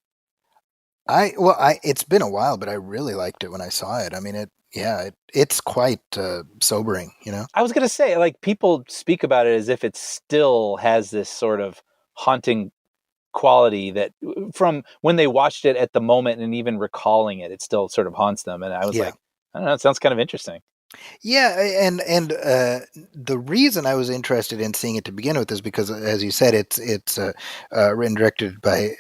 It's been a while, but I really liked it when I saw it. I mean, it's quite sobering, I was going to say, like, people speak about it as if it still has this sort of haunting quality that from when they watched it at the moment and even recalling it, it still sort of haunts them. And I was Yeah. like, I don't know, it sounds kind of interesting. Yeah, and the reason I was interested in seeing it to begin with is because, as you said, it's written and directed by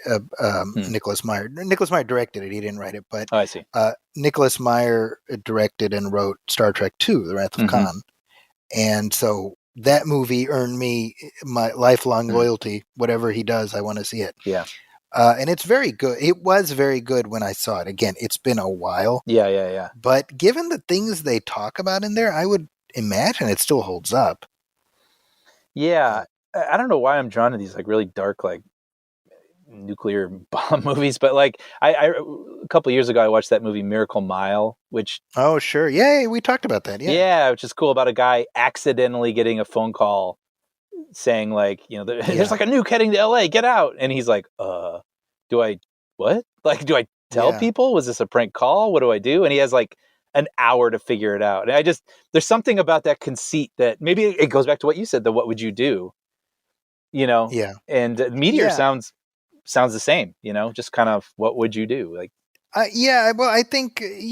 Nicholas Meyer. Nicholas Meyer directed it; he didn't write it, but Oh, I see. Nicholas Meyer directed and wrote Star Trek II: The Wrath of Khan, and so that movie earned me my lifelong loyalty. Whatever he does, I want to see it. Yeah. And it's very good. It was very good when I saw it. Again, it's been a while. Yeah. But given the things they talk about in there, I would imagine it still holds up. Yeah. I don't know why I'm drawn to these like really dark, like nuclear bomb movies, but like I a couple years ago I watched that movie Miracle Mile, which Oh, sure. Yeah, we talked about that. Yeah. which is cool, about a guy accidentally getting a phone call saying like, there's like a nuke heading to LA, get out. And he's like, do I what? Like, do I tell Yeah. people? Was this a prank call? What do I do? And he has like an hour to figure it out. And there's something about that conceit that maybe it goes back to what you said, the what would you do? Yeah. And Meteor Yeah. sounds the same, just kind of what would you do? Like, Yeah. Well, I think, in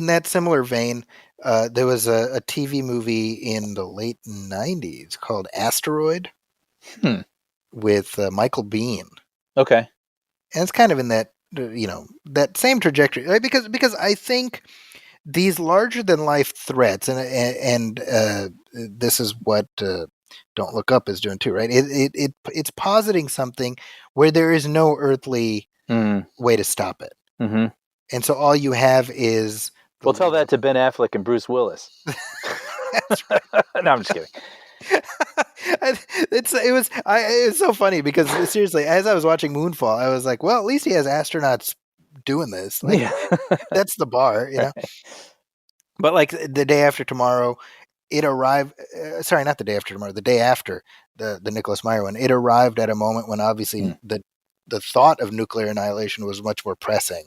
that similar vein, there was a TV movie in the late 90s called Asteroid with Michael Biehn. okay. And it's kind of in that, that same trajectory, right? Because I think these larger than life threats, and this is what Don't Look Up is doing too, right? It's positing something where there is no earthly way to stop it, and so all you have is. We'll tell that to Ben Affleck and Bruce Willis. No, I'm just kidding. It was so funny because seriously, as I was watching Moonfall, I was like, well, at least he has astronauts doing this. Like, that's the bar, But like the day after tomorrow, it arrived. Sorry, not the day after tomorrow. The day after the Nicholas Meyer one, it arrived at a moment when obviously the thought of nuclear annihilation was much more pressing.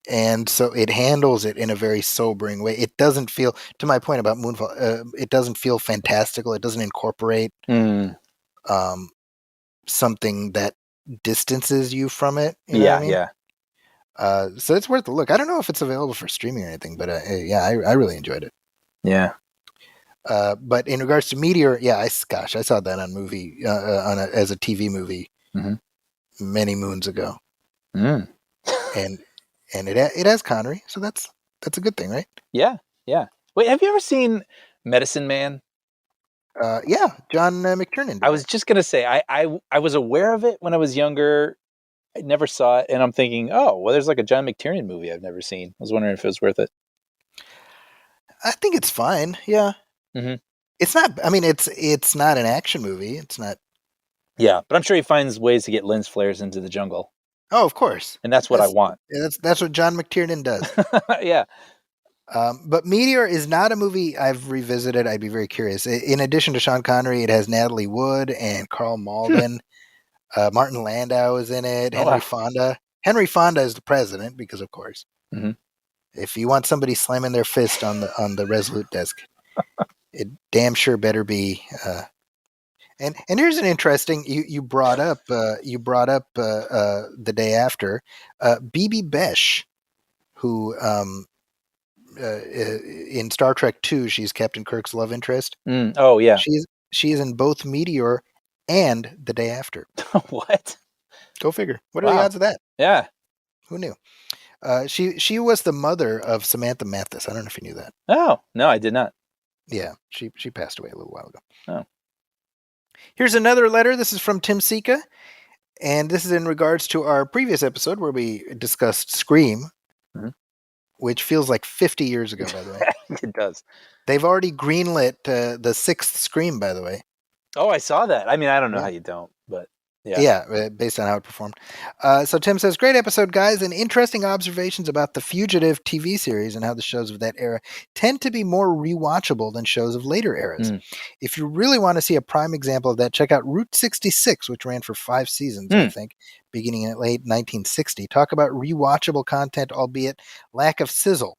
And so it handles it in a very sobering way. It doesn't feel, to my point about Moonfall, it doesn't feel fantastical. It doesn't incorporate something that distances you from it. You know what I mean? So it's worth a look. I don't know if it's available for streaming or anything, but I really enjoyed it. Yeah. But in regards to Meteor, I saw that on movie as a TV movie many moons ago, and it has Connery, so that's a good thing, right? Yeah. Wait, have you ever seen Medicine Man? John McTiernan did I was that. just gonna say I was aware of it when I was younger. I never saw it, and I'm thinking, oh, well, there's like a John McTiernan movie I've never seen. I was wondering if it was worth it. I think it's fine. Yeah. It's not. I mean, it's not an action movie. It's not. Yeah, but I'm sure he finds ways to get lens flares into the jungle. Oh, of course. And that's what I want. That's what John McTiernan does. Yeah. But Meteor is not a movie I've revisited. I'd be very curious. In addition to Sean Connery, it has Natalie Wood and Carl Malden. Martin Landau is in it. Henry Fonda. Henry Fonda is the president because, of course, if you want somebody slamming their fist on the Resolute desk, it damn sure better be. And here's an interesting. You brought up the day after. Bibi Besh, who in Star Trek II, she's Captain Kirk's love interest. Oh yeah, she's in both Meteor and The Day After. What? Go figure. What are the odds of that? Yeah. Who knew? She was the mother of Samantha Mathis. I don't know if you knew that. Oh no, I did not. Yeah, she passed away a little while ago. Oh. Here's another letter. This is from Tim Sika, and this is in regards to our previous episode where we discussed Scream. which feels like 50 years ago, by the way. It does. They've already greenlit the sixth Scream, by the way. Oh, I saw that. I mean, I don't know Yeah. how you don't, but yeah. Yeah, based on how it performed. So Tim says, great episode, guys, and interesting observations about the Fugitive TV series and how the shows of that era tend to be more rewatchable than shows of later eras. If you really want to see a prime example of that, check out Route 66, which ran for 5 seasons, I think, beginning in late 1960. Talk about rewatchable content, albeit lack of sizzle.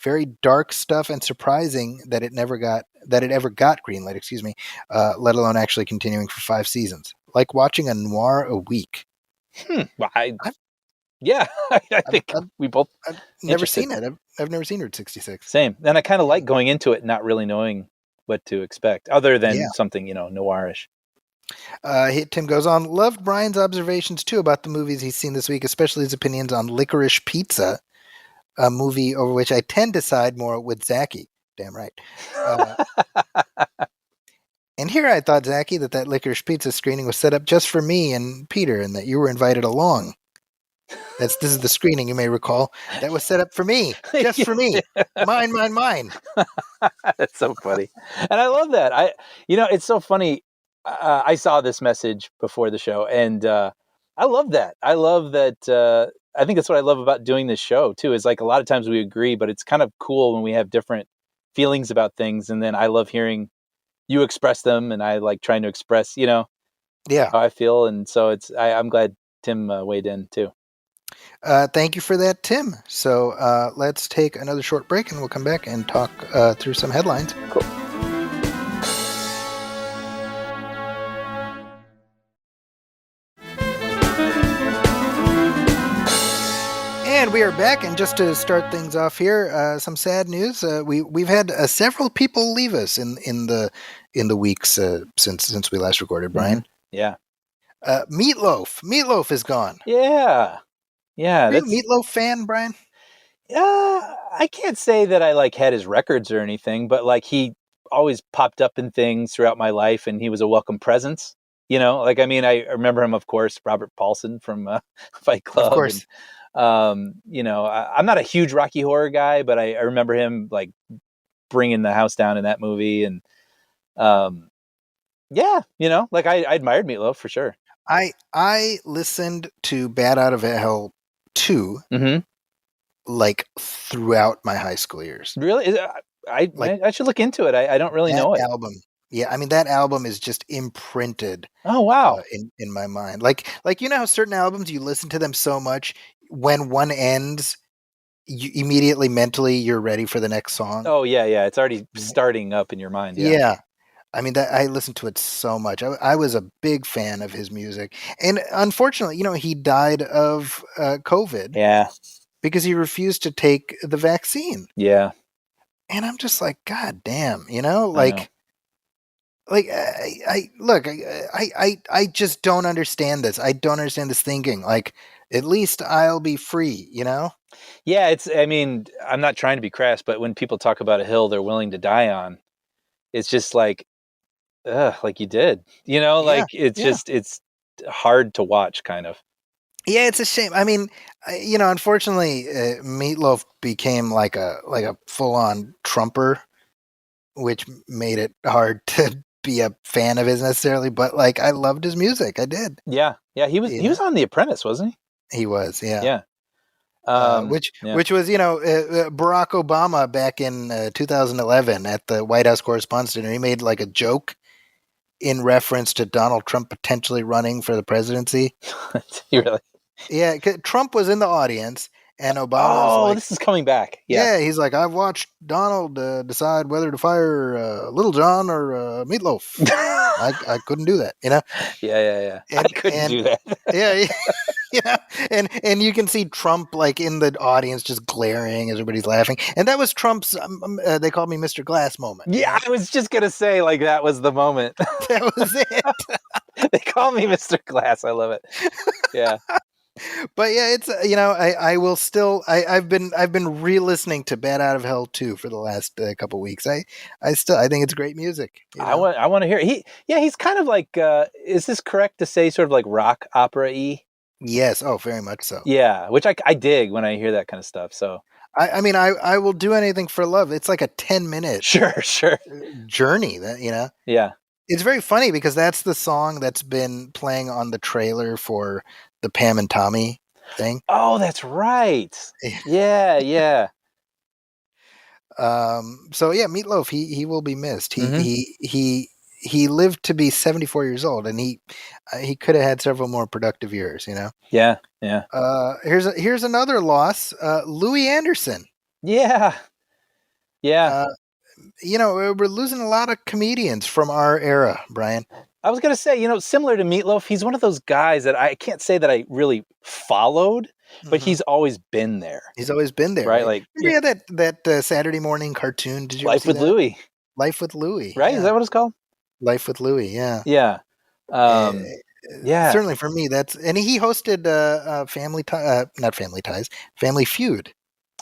Very dark stuff and surprising that it ever got greenlit, let alone actually continuing for 5 seasons. Like watching a noir a week. Well, I think we both I've never seen it. I've never seen Route 66. Same. And I kind of like going into it not really knowing what to expect other than something, noirish. Tim goes on, loved Brian's observations too about the movies he's seen this week, especially his opinions on Licorice Pizza, a movie over which I tend to side more with Zachy. Damn right. And here I thought, Zachy, that Licorice Pizza screening was set up just for me and Peter, and that you were invited along. This is the screening, you may recall. That was set up for me, just for me. Mine. That's so funny. And I love that. It's so funny. I saw this message before the show, and I love that. I love that. I think that's what I love about doing this show, too, is like a lot of times we agree, but it's kind of cool when we have different feelings about things. And then I love hearing you express them, and I like trying to express, how I feel. And so I'm glad Tim weighed in, too. Thank you for that, Tim. So let's take another short break, and we'll come back and talk through some headlines. Cool. And we are back, and just to start things off here, some sad news. We've had several people leave us in the weeks since we last recorded, Brian. Yeah. Meat Loaf. Meat Loaf is gone. Yeah. Yeah. Are you a Meat Loaf fan, Brian? I can't say that I had his records or anything, but he always popped up in things throughout my life, and he was a welcome presence. I remember him, of course, Robert Paulson from Fight Club. Of course. And, I'm not a huge Rocky Horror guy, but I remember him bringing the house down in that movie. And, I admired Meat Loaf for sure. I listened to Bat Out of Hell 2, throughout my high school years. Really? I should look into it. I don't really know it. Album. Yeah, I mean, that album is just imprinted. Oh, wow. In my mind. Like how certain albums, you listen to them so much, when one ends, you immediately mentally you're ready for the next song. Oh, yeah. It's already starting up in your mind. Yeah. I mean, I listened to it so much. I was a big fan of his music. And unfortunately, he died of COVID. Yeah. Because he refused to take the vaccine. Yeah. And I'm just like, God damn, I just don't understand this. I don't understand this thinking. At least I'll be free, Yeah, I'm not trying to be crass, but when people talk about a hill they're willing to die on, it's just like you did, it's hard to watch, kind of. Yeah, it's a shame. I mean, unfortunately, Meat Loaf became like a full-on Trumper, which made it hard to be a fan of his necessarily. But I loved his music. I did. Yeah. He was on The Apprentice, wasn't he? He was. Yeah. Yeah. Which was Barack Obama back in 2011 at the White House Correspondents' Dinner. He made a joke in reference to Donald Trump potentially running for the presidency. Really? Yeah, Trump was in the audience, and Obama was this is coming back. Yeah, he's like, I've watched Donald decide whether to fire Little John or Meat Loaf. I couldn't do that, Yeah. And, I couldn't do that. Yeah. And you can see Trump in the audience just glaring as everybody's laughing. And that was Trump's, they called me Mr. Glass moment. Yeah, I was just going to say, that was the moment. That was it. They call me Mr. Glass. I love it. Yeah. But yeah, it's I will still I've been re-listening to Bat Out of Hell 2 for the last couple weeks. I think it's great music. I want to hear it. He's kind of is this correct to say sort of rock opera-y? Yes, very much so. Yeah, which I dig when I hear that kind of stuff. So I mean, I will do anything for love. It's like a 10-minute Sure. journey that, Yeah. It's very funny because that's the song that's been playing on the trailer for the Pam and Tommy thing. Oh, that's right. Yeah. So yeah, Meat Loaf, he will be missed. Mhm. He lived to be 74 years old, and he could have had several more productive years. Yeah. Here's another loss. Louie Anderson. Yeah. Uh, we're losing a lot of comedians from our era, Brian. I was gonna say, similar to Meat Loaf, he's one of those guys that I can't say that I really followed, but he's always been there. He's always been there, Right? right? Like, Remember that Saturday morning cartoon? Did you ever Life see with that? Louie, Life with Louie, right? yeah. Is that what it's called? Life with Louie, yeah. Yeah. Yeah. Certainly for me, and he hosted not Family Ties, Family Feud.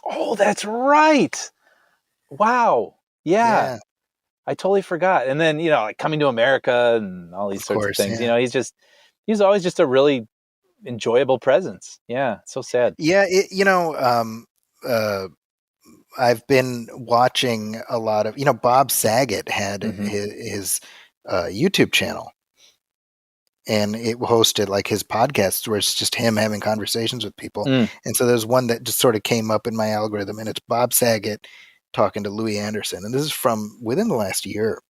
Oh, that's right. Wow. Yeah. I totally forgot. And then, like Coming to America and all these Of sorts course, of things. yeah. He's always just a really enjoyable presence. Yeah. So sad. Yeah, I've been watching a lot of, Bob Saget had his YouTube channel, and it hosted like his podcasts where it's just him having conversations with people. And so there's one that just sort of came up in my algorithm, and it's Bob Saget talking to Louie Anderson. And this is from within the last year.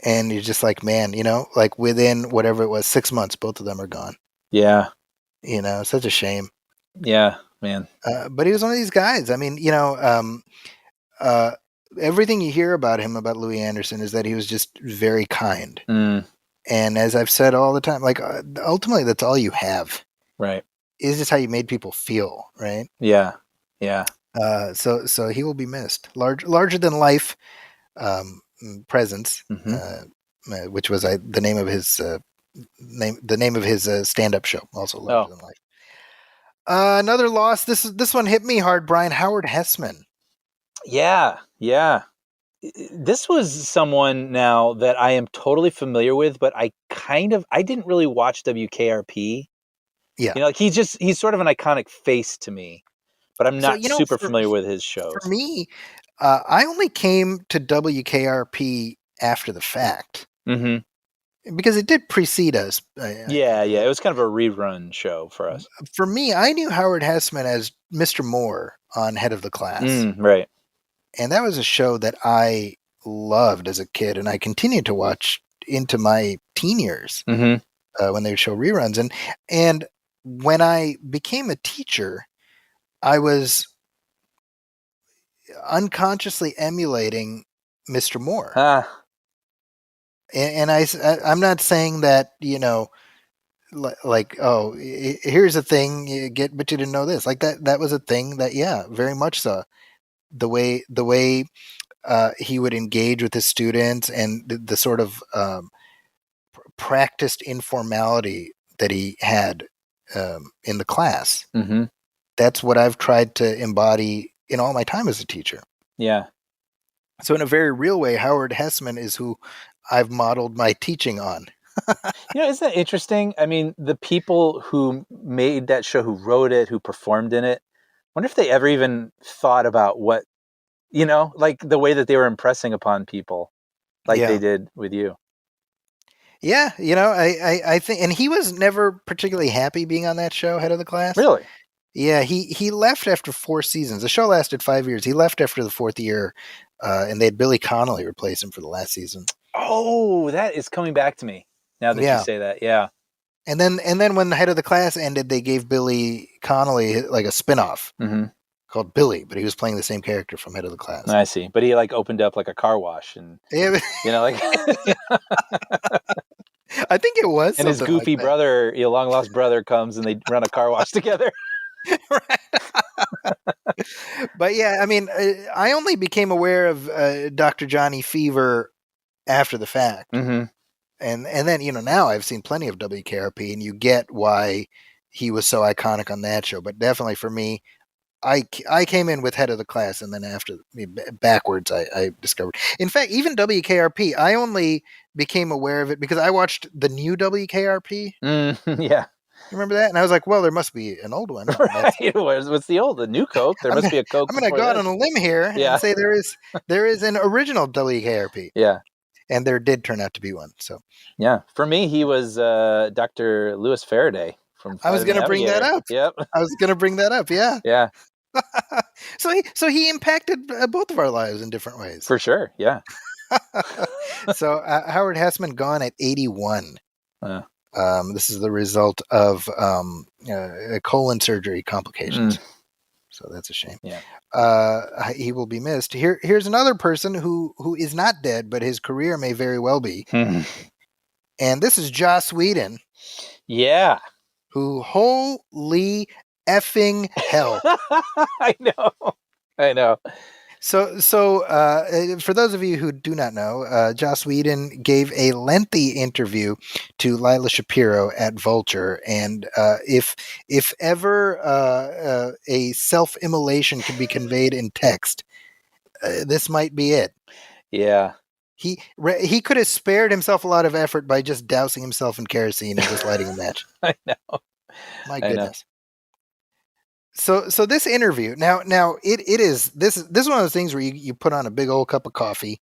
And you're just like, man, like within whatever it was, 6 months, both of them are gone. Yeah. Such a shame. Yeah, man. But he was one of these guys. I mean, everything you hear about him, about Louie Anderson, is that he was just very kind. And as I've said all the time, like ultimately that's all you have. Right. Is just how you made people feel, right? Yeah. So he will be missed. Larger than life presence, which was the name of his stand-up show, also larger than life. Another loss. This one hit me hard, Brian. Howard Hesseman. Yeah. This was someone now that I am totally familiar with, but I didn't really watch WKRP. Yeah. Like he's sort of an iconic face to me, but I'm not super familiar with his shows. For me, I only came to WKRP after the fact. Because it did precede us. Yeah. It was kind of a rerun show for us. For me, I knew Howard Hesseman as Mr. Moore on Head of the Class. Right. And that was a show that I loved as a kid, and I continued to watch into my teen years when they would show reruns. And when I became a teacher, I was unconsciously emulating Mr. Moore. And I'm not saying that, like, oh, here's a thing you get, but you didn't know this. Like that was a thing that, yeah, very much so. The way he would engage with his students, and the sort of practiced informality that he had in the class. That's what I've tried to embody in all my time as a teacher. Yeah. So in a very real way, Howard Hesseman is who I've modeled my teaching on. Isn't that interesting? I mean, the people who made that show, who wrote it, who performed in it, wonder if they ever even thought about what, like the way that they were impressing upon people, like they did with you. Yeah, I think, and he was never particularly happy being on that show, Head of the Class. Really? Yeah, he left after 4 seasons. The show lasted 5 years. He left after the 4th year, and they had Billy Connolly replace him for the last season. Oh, that is coming back to me now that you say that. Yeah. And then when the Head of the Class ended, they gave Billy Connolly like a spinoff called Billy, but he was playing the same character from Head of the Class. I see. But he like opened up like a car wash, and like I think it was. And his goofy brother, long lost brother, comes and they run a car wash together. But yeah, I mean, I only became aware of Dr. Johnny Fever after the fact. And then, now I've seen plenty of WKRP, and you get why he was so iconic on that show. But definitely for me, I came in with Head of the Class, and then backwards, I discovered. In fact, even WKRP, I only became aware of it because I watched the new WKRP. Yeah. You remember that? And I was like, well, there must be an old one. Right. What's the new Coke? There must be a Coke. I'm gonna before go out this. on a limb here Yeah. and say there is an original WKRP. Yeah. And there did turn out to be one. So yeah, for me, he was Dr. Louis Faraday from I Flight was of the gonna bring that Navigator. up. Yep. I was gonna bring that up. Yeah. Yeah, So he impacted both of our lives in different ways. for sure. Yeah. So Howard Hesseman gone at 81. Uh, This is the result of colon surgery complications. So that's a shame. Yeah. He will be missed. Here's another person who is not dead, but his career may very well be. And this is Joss Whedon. Yeah. Who, holy effing hell. I know. So for those of you who do not know, Joss Whedon gave a lengthy interview to Lila Shapiro at Vulture, and if ever a self-immolation can be conveyed in text, this might be it. Yeah. He could have spared himself a lot of effort by just dousing himself in kerosene and just lighting a match. I know. My goodness. So this interview now it is this is one of those things where you put on a big old cup of coffee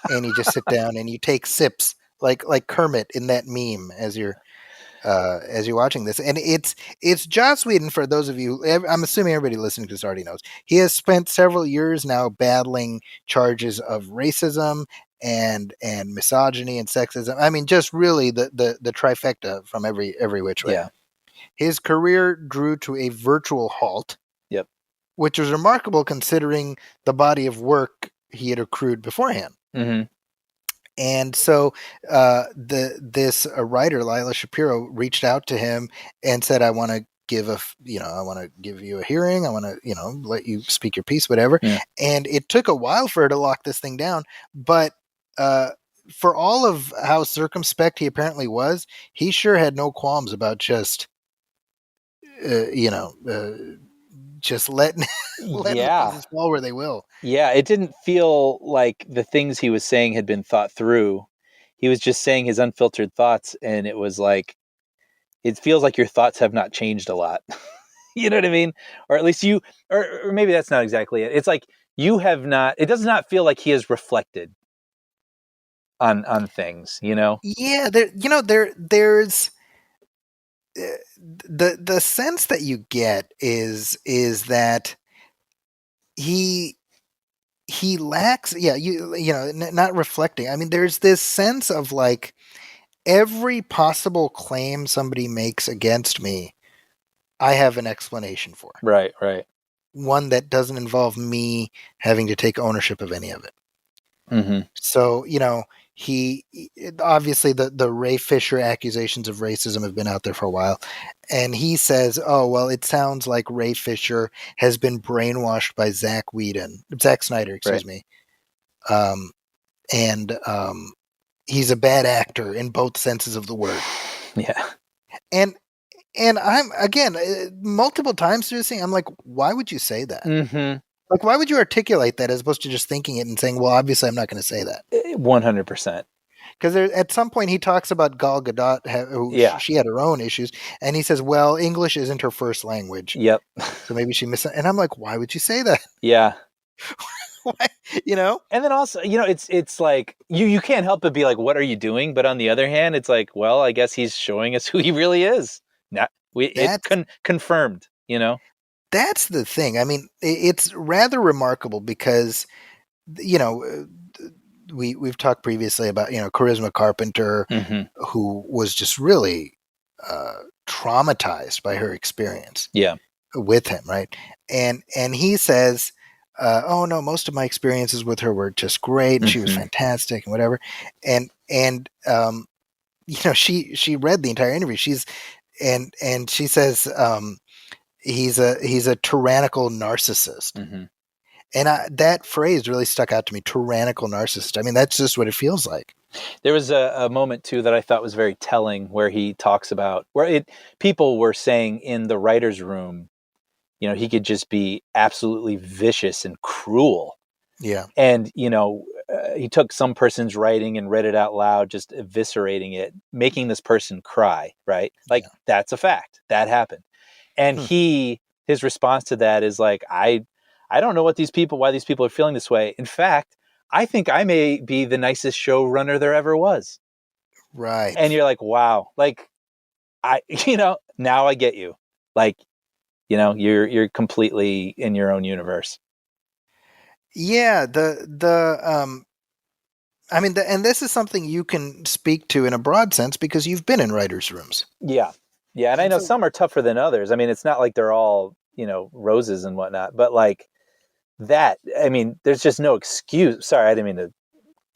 and you just sit down and you take sips like Kermit in that meme as you're watching this. And it's Joss Whedon. For those of you, I'm assuming everybody listening to this already knows, he has spent several years now battling charges of racism and misogyny and sexism. I mean, just really the trifecta from every which way. Yeah. His career drew to a virtual halt. Yep. Which was remarkable considering the body of work he had accrued beforehand. Mm-hmm. And so this writer, Lila Shapiro, reached out to him and said, I want to give you a hearing. I want to, let you speak your piece, whatever. Yeah. And it took a while for her to lock this thing down. But for all of how circumspect he apparently was, he sure had no qualms about just just letting the pieces fall where they will. Yeah, it didn't feel like the things he was saying had been thought through. He was just saying his unfiltered thoughts, and it was like, it feels like your thoughts have not changed a lot. You know what I mean? Or at least or maybe that's not exactly it. It's like you have not. It does not feel like he has reflected on things. Yeah, there's. The sense that you get is that he lacks not reflecting. I mean, there's this sense of like every possible claim somebody makes against me, I have an explanation for. Right. One that doesn't involve me having to take ownership of any of it. Mm-hmm. So, he obviously the Ray Fisher accusations of racism have been out there for a while, and he says, oh well, it sounds like Ray Fisher has been brainwashed by Zack Snyder, and he's a bad actor in both senses of the word. Yeah. And I'm again multiple times through this thing, I'm like, why would you say that? Mm-hmm. Like, why would you articulate that as opposed to just thinking it and saying, well, obviously I'm not going to say that. 100%. Because at some point he talks about Gal Gadot, she had her own issues, and he says, well, English isn't her first language. Yep. So maybe she missed it. And I'm like, why would you say that? Yeah. Why? And then also, it's like, you can't help but be like, what are you doing? But on the other hand, it's like, well, I guess he's showing us who he really is. Confirmed, That's the thing. I mean, it's rather remarkable because, we've talked previously about, Charisma Carpenter, mm-hmm. who was just really traumatized by her experience with him, right? And he says, oh no, most of my experiences with her were just great, and she was fantastic and whatever. And she read the entire interview. And she says, he's a tyrannical narcissist. Mm-hmm. And that phrase really stuck out to me, tyrannical narcissist. I mean, that's just what it feels like. There was a moment too that I thought was very telling, where he talks about people were saying in the writer's room, he could just be absolutely vicious and cruel. Yeah. And, he took some person's writing and read it out loud, just eviscerating it, making this person cry, right? Like, that's a fact. That happened. And his response to that is like, I don't know why these people are feeling this way. In fact, I think I may be the nicest showrunner there ever was. Right. And you're like, wow, like, now I get you. Like, you're completely in your own universe. Yeah. And this is something you can speak to in a broad sense because you've been in writers' rooms. Yeah. Yeah. And I know some are tougher than others. I mean, it's not like they're all, roses and whatnot, but like that, I mean, there's just no excuse. Sorry, I didn't mean to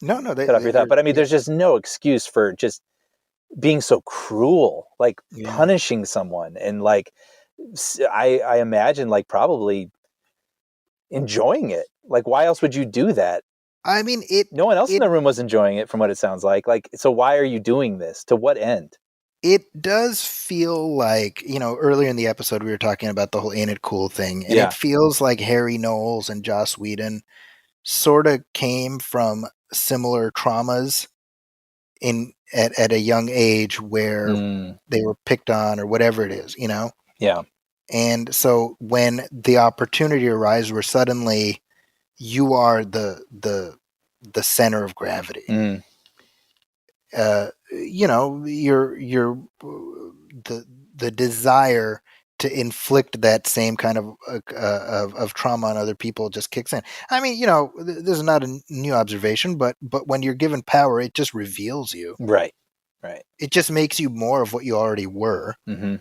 cut off your thought, but I mean, there's just no excuse for just being so cruel, like punishing someone. And like, I imagine like probably enjoying it. Like, why else would you do that? I mean, no one else in the room was enjoying it from what it sounds like. Like, so why are you doing this? To what end? It does feel like, earlier in the episode, we were talking about the whole Ain't It Cool thing. And it feels like Harry Knowles and Joss Whedon sort of came from similar traumas at a young age where they were picked on or whatever it is, Yeah. And so when the opportunity arises where suddenly you are the center of gravity, you're the desire to inflict that same kind of trauma on other people just kicks in. I mean, this is not a new observation, but when you're given power, it just reveals you. Right. It just makes you more of what you already were. Mm-hmm.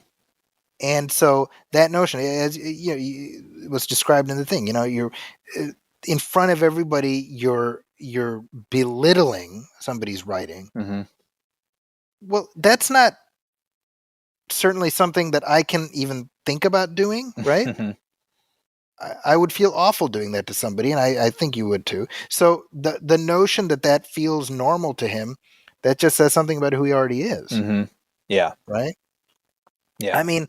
And so that notion, as it was described in the thing, you're in front of everybody, you're belittling somebody's writing. Mm-hmm. Well, that's not certainly something that I can even think about doing, right? I would feel awful doing that to somebody, and I think you would too. So the notion that feels normal to him, that just says something about who he already is. Mm-hmm. Yeah. Right? Yeah. I mean,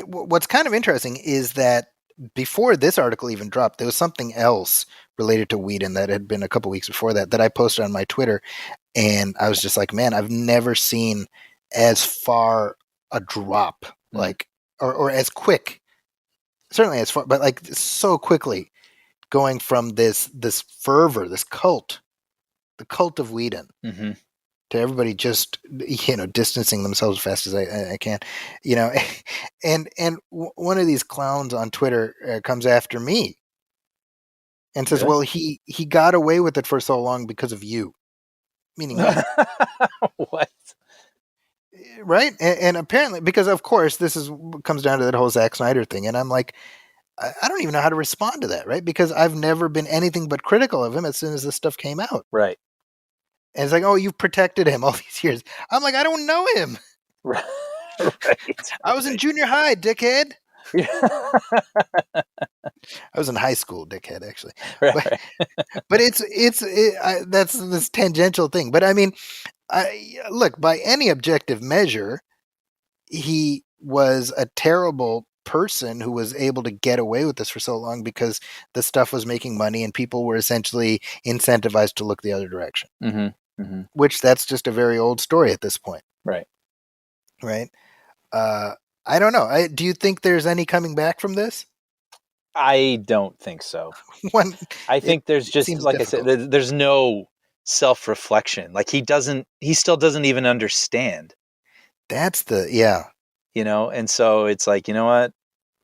what's kind of interesting is that before this article even dropped, there was something else related to Whedon that had been a couple weeks before that I posted on my Twitter, and I was just like, man, I've never seen as far a drop, like, or as quick, certainly as far, but like so quickly going from this fervor, this cult, the cult of Whedon, to everybody just, distancing themselves as fast as I can, and one of these clowns on Twitter comes after me and says, well, he got away with it for so long because of you. Meaning me. What? Right? And apparently, because of course, comes down to that whole Zack Snyder thing. And I'm like, I don't even know how to respond to that, right? Because I've never been anything but critical of him as soon as this stuff came out. Right. And it's like, oh, you've protected him all these years. I'm like, I don't know him. Right. I was in junior high, dickhead. I was in high school, dickhead, actually. Right. But that's this tangential thing. But I mean, look, by any objective measure, he was a terrible person who was able to get away with this for so long because the stuff was making money and people were essentially incentivized to look the other direction. Which that's just a very old story at this point. Right. I don't know. Do you think there's any coming back from this? I don't think so. I think there's just, like difficult. I said, there's no self-reflection. Like he still doesn't even understand. That's and so it's like, you know what?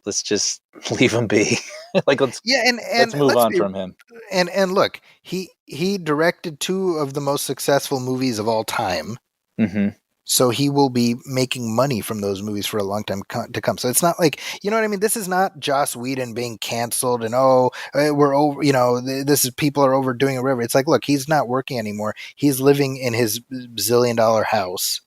Let's just leave him be. Like, let's move on from him. And look, he directed 2 of the most successful movies of all time. So he will be making money from those movies for a long time to come. So it's not like, you know what I mean? This is not Joss Whedon being canceled and, we're over, people are overdoing it, whatever. It's like, look, he's not working anymore. He's living in his $1 zillion house,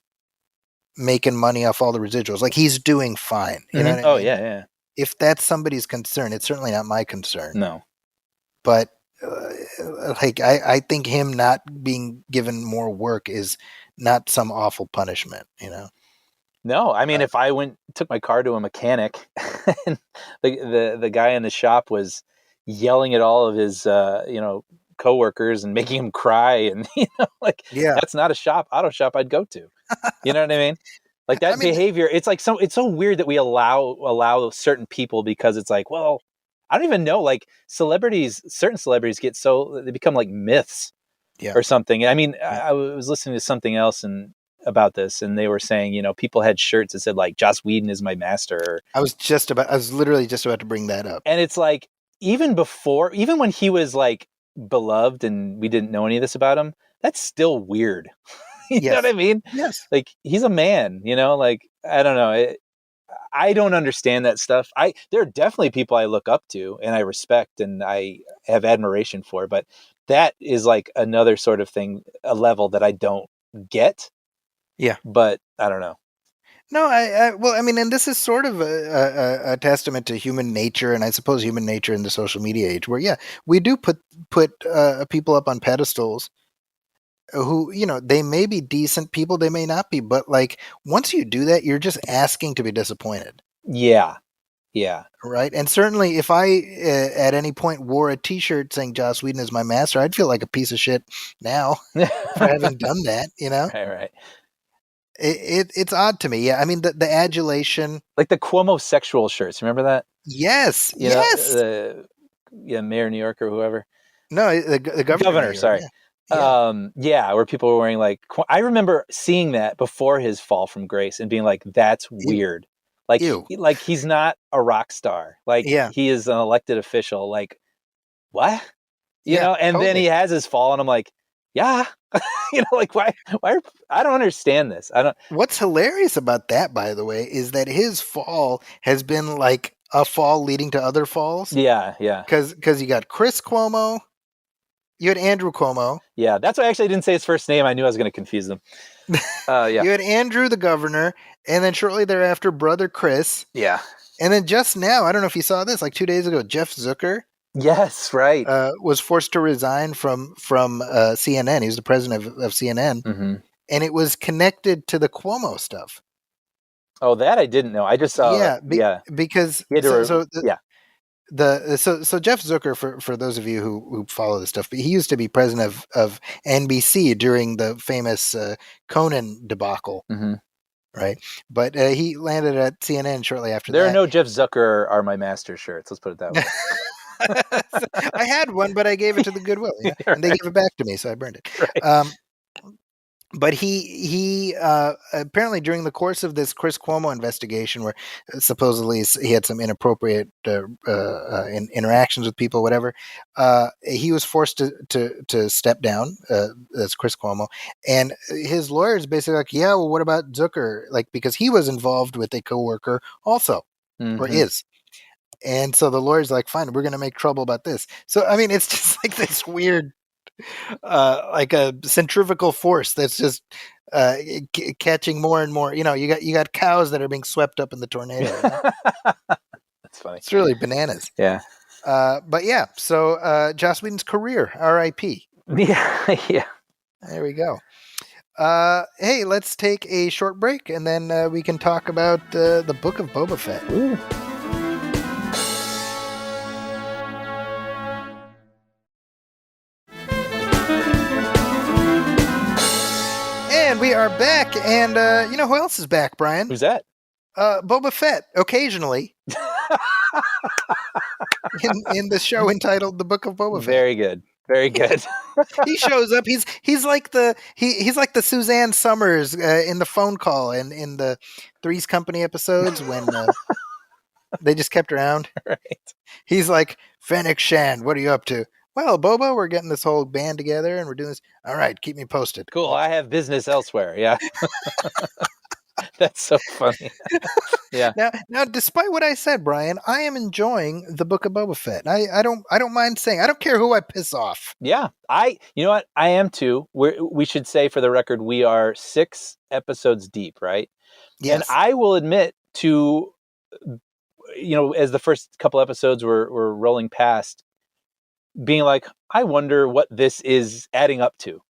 making money off all the residuals. Like, he's doing fine. You know what I mean? Yeah. If that's somebody's concern, it's certainly not my concern. No. But I think him not being given more work is not some awful punishment, No, I mean, if I took my car to a mechanic and the guy in the shop was, yelling at all of his, coworkers and making them cry. And, like, Yeah. that's not a auto shop I'd go to. You know what I mean? Like that I mean, behavior, it's so weird that we allow certain people, because it's like, well, I don't even know, like certain celebrities they become like myths yeah. or something. I mean, Yeah. I was listening to something else about this, and they were saying, people had shirts that said like Joss Whedon is my master. I was literally just about to bring that up. And it's like, even when he was like beloved and we didn't know any of this about him, that's still weird. You know what I mean? Yes. Like, he's a man, like, I don't know. I don't understand that stuff. There are definitely people I look up to and I respect and I have admiration for, but that is like another sort of thing, a level that I don't get. Yeah. But I don't know. No, well, I mean, and this is sort of a testament to human nature, and I suppose human nature in the social media age, where we do put people up on pedestals who, they may be decent people, they may not be, but like once you do that, you're just asking to be disappointed. Yeah. Right. And certainly if I at any point wore a T-shirt saying Joss Whedon is my master, I'd feel like a piece of shit now for having done that. Right. It's odd to me. Yeah. I mean, the adulation, like the Cuomo sexual shirts. Remember that? Yes. Mayor of New York or whoever. No, the governor. Sorry. Where people were wearing like, I remember seeing that before his fall from grace and being like, that's weird. Like, he's not a rock star. Like, he is an elected official. Like, what? And then he has his fall, and I'm like, yeah. Like, why? I don't understand this. What's hilarious about that, by the way, is that his fall has been like a fall leading to other falls. Yeah. Because you got Chris Cuomo. You had Andrew Cuomo. Yeah, that's why I actually didn't say his first name. I knew I was going to confuse them. You had Andrew, the governor, and then shortly thereafter, brother Chris. Yeah. And then just now, I don't know if you saw this, like 2 days ago, Jeff Zucker. Yes, right. Was forced to resign from CNN. He was the president of CNN. Mm-hmm. And it was connected to the Cuomo stuff. Oh, that I didn't know. I just saw. Because so Jeff Zucker, for those of you who follow this stuff, he used to be president of NBC during the famous Conan debacle, right? But he landed at CNN shortly after that. There are no Jeff Zucker are my master shirts. Let's put it that way. I had one, but I gave it to the Goodwill, and they gave it back to me, so I burned it. Right. But he apparently during the course of this Chris Cuomo investigation, where supposedly he had some inappropriate interactions with people, whatever, he was forced to step down. That's Chris Cuomo, and his lawyers basically like, yeah, well, what about Zucker? Like, because he was involved with a coworker also, or is. And so the lawyer's like, fine, we're going to make trouble about this. So, I mean, it's just like this weird, like a centrifugal force that's just catching more and more. You got cows that are being swept up in the tornado. That's funny. It's really bananas. Yeah. But yeah, so Joss Whedon's career, R.I.P. Yeah. There we go. Hey, let's take a short break, and then we can talk about the Book of Boba Fett. Ooh. And we are back, and you know who else is back, Brian? Who's that? Boba Fett, occasionally. in the show entitled The Book of Boba Fett. Very good. Very good. He shows up. He's like the Suzanne Summers in the phone call and in the Three's Company episodes when they just kept around. Right. He's like, Fennec Shan, what are you up to? Well, Boba, we're getting this whole band together and we're doing this. All right, keep me posted. Cool. I have business elsewhere. Yeah. That's so funny. Yeah. Now, despite what I said, Brian, I am enjoying the Book of Boba Fett. I don't mind saying. I don't care who I piss off. Yeah. You know what? I am too. We should say for the record, we are 6 episodes deep, right? Yes. And I will admit to, as the first couple episodes were rolling past, being like, I wonder what this is adding up to.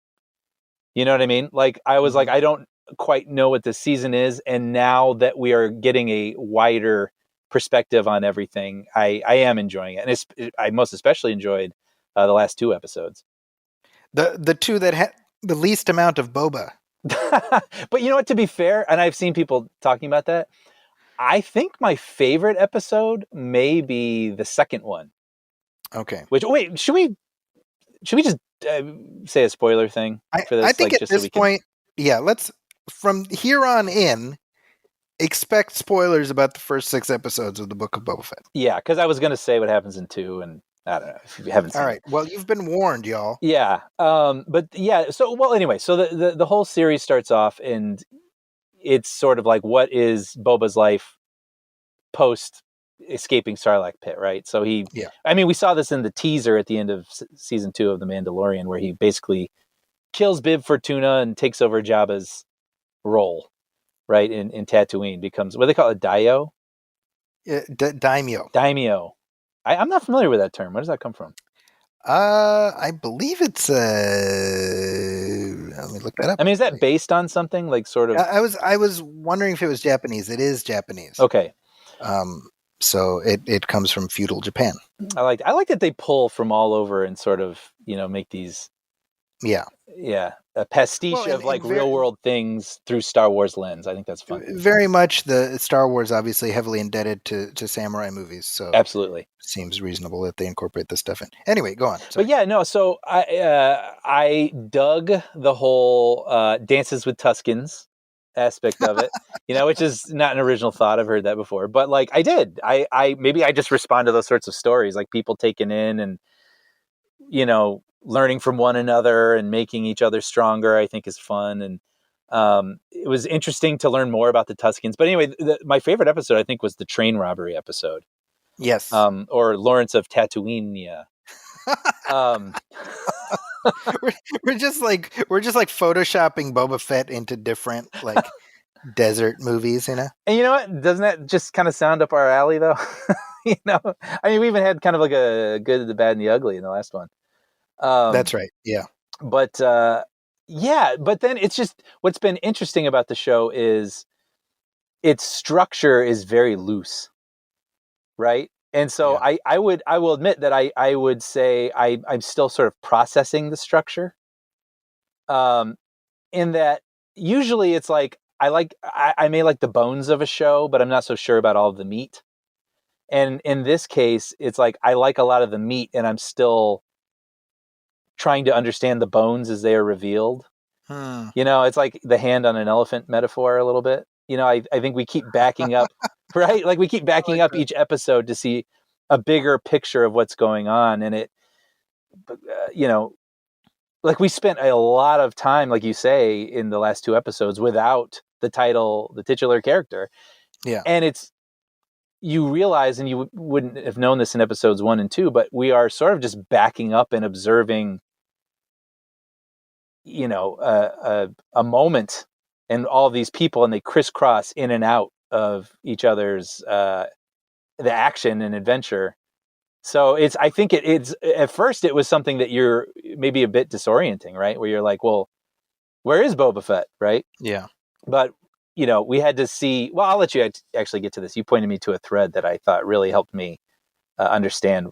You know what I mean? Like, I was like, I don't quite know what the season is. And now that we are getting a wider perspective on everything, I am enjoying it. And I most especially enjoyed the last 2 episodes. The two that had the least amount of boba. But you know what, to be fair, and I've seen people talking about that, I think my favorite episode may be the second one. Okay. Which, wait, should we just say a spoiler thing for this? I think like, at just this so we can... point, yeah, let's, from here on in, expect spoilers about the first 6 episodes of the Book of Boba Fett. Yeah, because I was going to say what happens in 2, and I don't know if you haven't seen All right. it. Well, you've been warned, y'all. Yeah. But yeah, so, well, anyway, so the whole series starts off, and it's sort of like, what is Boba's life post escaping Sarlacc pit, right? So I mean, we saw this in the teaser at the end of season 2 of The Mandalorian, where he basically kills Bib Fortuna and takes over Jabba's role, right? In Tatooine, becomes, what do they call it, Daimyo? Daimyo. I'm not familiar with that term. Where does that come from? I believe it's let me look that up. I mean, is that based on something like sort of? I was wondering if it was Japanese. It is Japanese. Okay. So it comes from feudal Japan. I like that they pull from all over and sort of, make these a pastiche of like real world things through Star Wars lens. I think that's fun. Very much the Star Wars, obviously heavily indebted to samurai movies. So absolutely seems reasonable that they incorporate this stuff in. Anyway, go on. Sorry. But yeah, no. So I dug the whole Dances with Tuscans aspect of it, which is not an original thought. I've heard that before, but like I did. I maybe I just respond to those sorts of stories, like people taken in and learning from one another and making each other stronger, I think is fun. And it was interesting to learn more about the Tuscans. But anyway, my favorite episode, I think, was the train robbery episode. Yes. Or Lawrence of Tatooine. We're just like photoshopping Boba Fett into different like desert movies, And you know what? Doesn't that just kind of sound up our alley, though? I mean, we even had kind of like a good, the bad, and the ugly in the last one. That's right. Yeah. But but then it's just, what's been interesting about the show is its structure is very loose, right? And so I will admit that I would say I'm still sort of processing the structure. In that usually it's like I may like the bones of a show, but I'm not so sure about all of the meat. And in this case, it's like I like a lot of the meat, and I'm still trying to understand the bones as they are revealed. It's like the hand on an elephant metaphor a little bit. I think we keep backing up, right? Like we keep backing up each episode to see a bigger picture of what's going on. And like we spent a lot of time, like you say, in the last 2 episodes without the titular character. Yeah. And you realize, and you wouldn't have known this in episodes 1 and 2, but we are sort of just backing up and observing, a moment and all these people, and they crisscross in and out of each other's, the action and adventure. So I think it's, at first it was something that you're maybe a bit disorienting, right? Where you're like, well, where is Boba Fett? Right. Yeah. But, we had to see, well, I'll let you actually get to this. You pointed me to a thread that I thought really helped me understand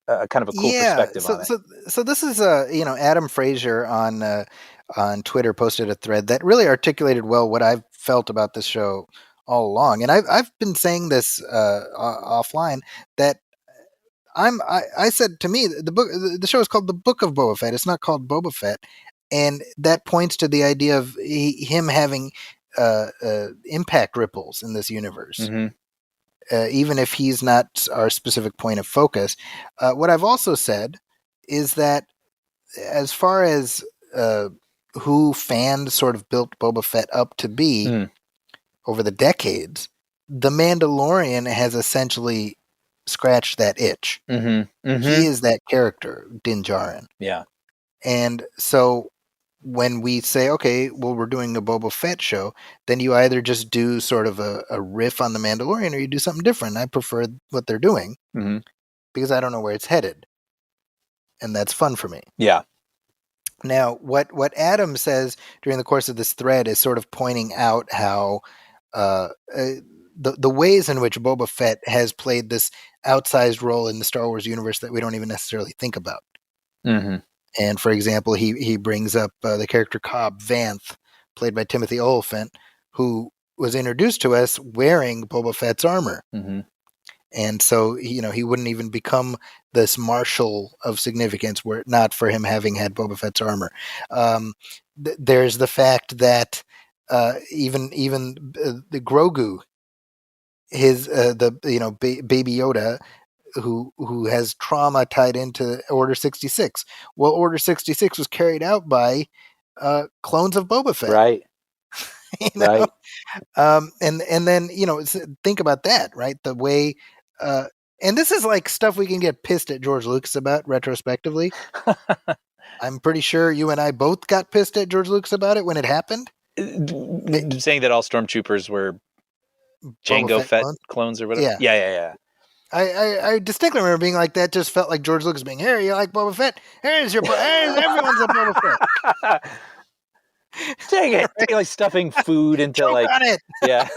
kind of a cool perspective on it. So this is Adam Frazier on Twitter posted a thread that really articulated well what I've felt about this show all along, and I've been saying this offline that I said, to me, the show is called The Book of Boba Fett. It's not called Boba Fett, and that points to the idea of him having impact ripples in this universe. Mm-hmm. Even if he's not our specific point of focus. What I've also said is that as far as who fans sort of built Boba Fett up to be over the decades, The Mandalorian has essentially scratched that itch. Mm-hmm. Mm-hmm. He is that character, Din Djarin. Yeah. And so when we say, okay, well, we're doing a Boba Fett show, then you either just do sort of a riff on The Mandalorian, or you do something different. I prefer what they're doing because I don't know where it's headed. And that's fun for me. Yeah. Now, what Adam says during the course of this thread is sort of pointing out how the ways in which Boba Fett has played this outsized role in the Star Wars universe that we don't even necessarily think about. Mm-hmm. And for example, he brings up the character Cobb Vanth, played by Timothy Oliphant, who was introduced to us wearing Boba Fett's armor. Mm-hmm. And so, he wouldn't even become this marshal of significance were it not for him having had Boba Fett's armor. There's the fact that even the Grogu, Baby Yoda, who has trauma tied into Order 66. Well, Order 66 was carried out by clones of Boba Fett. Right. Right. And then think about that, right? The way, and this is like stuff we can get pissed at George Lucas about retrospectively. I'm pretty sure you and I both got pissed at George Lucas about it when it happened. Saying that all stormtroopers were Jango Fett clones or whatever. Yeah. I distinctly remember being like, that just felt like George Lucas being, here, you like Boba Fett? Here's everyone's a Boba Fett. Dang it. Right? Like stuffing food into Choke on it. Yeah.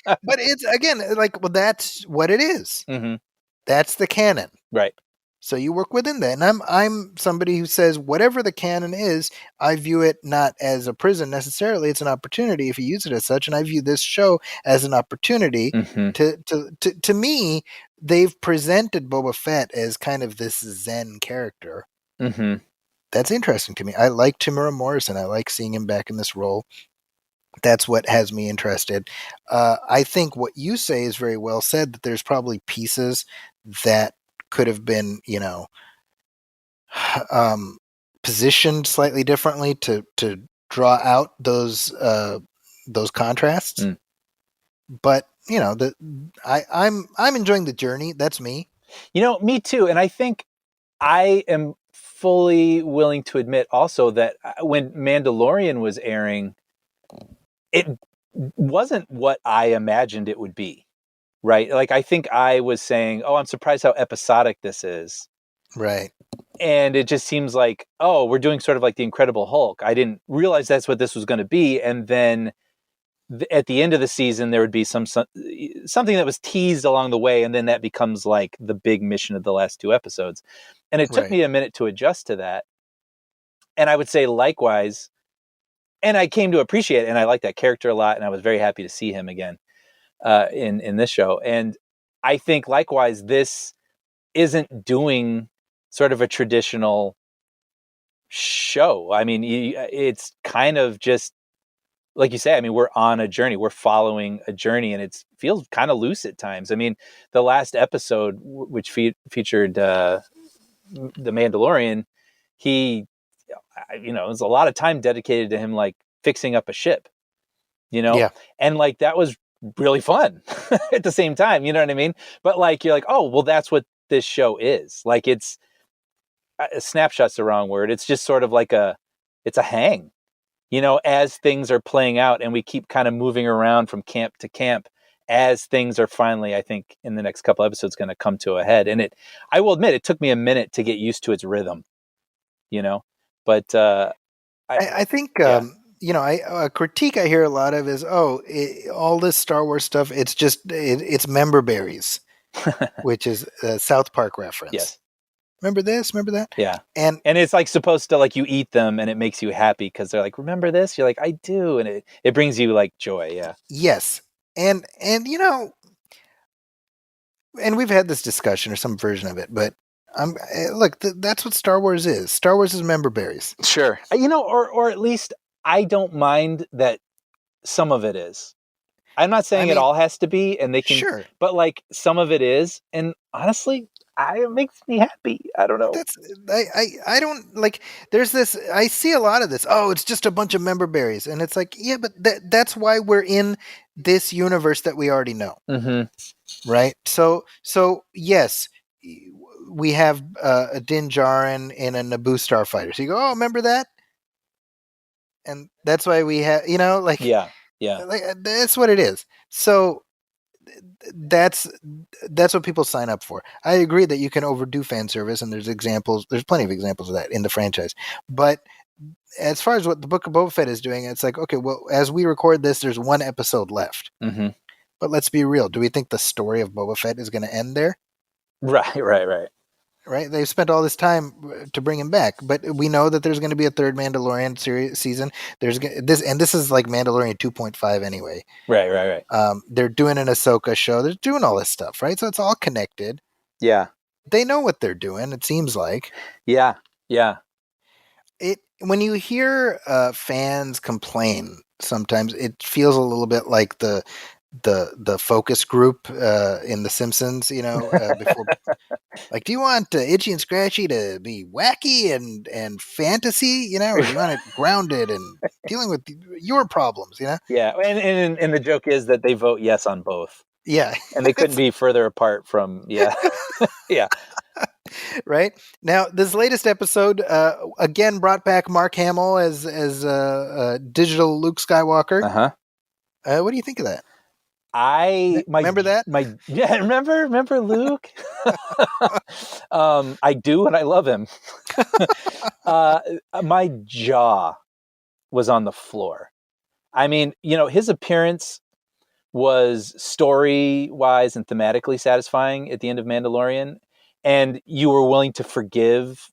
But it's, again, like, well, that's what it is. Mm-hmm. That's the canon. Right. So you work within that. And I'm somebody who says whatever the canon is, I view it not as a prison necessarily. It's an opportunity if you use it as such. And I view this show as an opportunity. Mm-hmm. To me, they've presented Boba Fett as kind of this Zen character. Mm-hmm. That's interesting to me. I like Temuera Morrison. I like seeing him back in this role. That's what has me interested. I think what you say is very well said, that there's probably pieces that could have been, positioned slightly differently to draw out those contrasts. Mm. But I'm enjoying the journey. That's me. Me too. And I think I am fully willing to admit also that when Mandalorian was airing, it wasn't what I imagined it would be. Right. Like, I think I was saying, oh, I'm surprised how episodic this is. Right. And it just seems like, oh, we're doing sort of like the Incredible Hulk. I didn't realize that's what this was going to be. And then at the end of the season, there would be something that was teased along the way. And then that becomes like the big mission of the last 2 episodes. And it took me a minute to adjust to that. And I would say likewise. And I came to appreciate it. And I like that character a lot. And I was very happy to see him again. In this show. And I think likewise, this isn't doing sort of a traditional show. I mean, it's kind of just, like you say, I mean, we're on a journey, we're following a journey, and it feels kind of loose at times. I mean, the last episode, which featured the Mandalorian, there's a lot of time dedicated to him, like fixing up a ship, and like, that was really fun at the same time, you know what I mean? But like, you're like, oh, well, that's what this show is. Like, it's a snapshot's the wrong word. It's just sort of like it's a hang, as things are playing out, and we keep kind of moving around from camp to camp as things are finally, I think, in the next couple episodes going to come to a head. And I will admit, it took me a minute to get used to its rhythm, but I think, a critique I hear a lot of is, all this Star Wars stuff, it's just, it's member berries, which is a South Park reference. Yes. Remember this? Remember that? Yeah. And it's like supposed to, like, you eat them and it makes you happy because they're like, remember this? You're like, I do. And it brings you like joy. Yeah. Yes. And and we've had this discussion or some version of it, but look, that's what Star Wars is. Star Wars is member berries. Sure. Or at least I don't mind that some of it is. I'm not saying it all has to be, and they can, sure, but like some of it is. And honestly, it makes me happy. I don't know. I don't like, there's this, I see a lot of this. Oh, it's just a bunch of member berries. And it's like, yeah, but that's why we're in this universe that we already know. Mm-hmm. Right. So yes, we have a Din Djarin in a Naboo starfighter. So you go, oh, remember that? And that's why we have, yeah. Like, that's what it is. So that's what people sign up for. I agree that you can overdo fan service, and there's plenty of examples of that in the franchise. But as far as what the Book of Boba Fett is doing, it's like, okay, well, as we record this, there's 1 episode left. Mm-hmm. But let's be real. Do we think the story of Boba Fett is going to end there? Right. Right? They've spent all this time to bring him back, but we know that there's going to be a third Mandalorian season. This is like Mandalorian 2.5 anyway. Right. They're doing an Ahsoka show. They're doing all this stuff, right? So it's all connected. Yeah. They know what they're doing. It seems like. Yeah. When you hear fans complain, sometimes it feels a little bit like the focus group in The Simpsons. Before. Like, do you want Itchy and Scratchy to be wacky and fantasy, or do you want it grounded and dealing with your problems, Yeah, and the joke is that they vote yes on both. Yeah. And they couldn't be further apart from, yeah. Right? Now, this latest episode, again, brought back Mark Hamill as digital Luke Skywalker. Uh-huh. What do you think of that? Remember that? Remember Luke? I do, and I love him. My jaw was on the floor. I mean, his appearance was story-wise and thematically satisfying at the end of Mandalorian, and you were willing to forgive,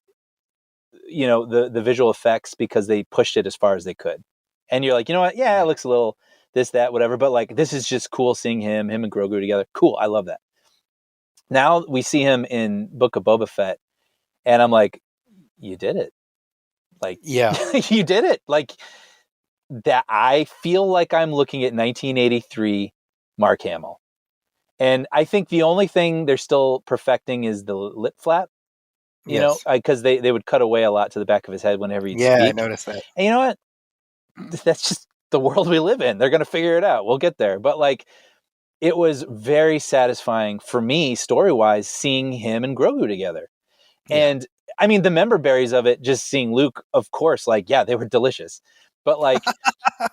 the visual effects because they pushed it as far as they could. And you're like, you know what? Yeah, it looks a little this, that, whatever, but like, this is just cool seeing him and Grogu together. Cool. I love that. Now we see him in Book of Boba Fett, and I'm like, you did it. Like, yeah, you did it. Like that. I feel like I'm looking at 1983 Mark Hamill. And I think the only thing they're still perfecting is the lip flap, because they would cut away a lot to the back of his head whenever he'd speak. Yeah, I noticed that. And you know what? That's just the world we live in. They're going to figure it out. We'll get there. But like, it was very satisfying for me, story-wise, seeing him and Grogu together. Yeah. And I mean, the member berries of it, just seeing Luke, of course, like, yeah, they were delicious. But like,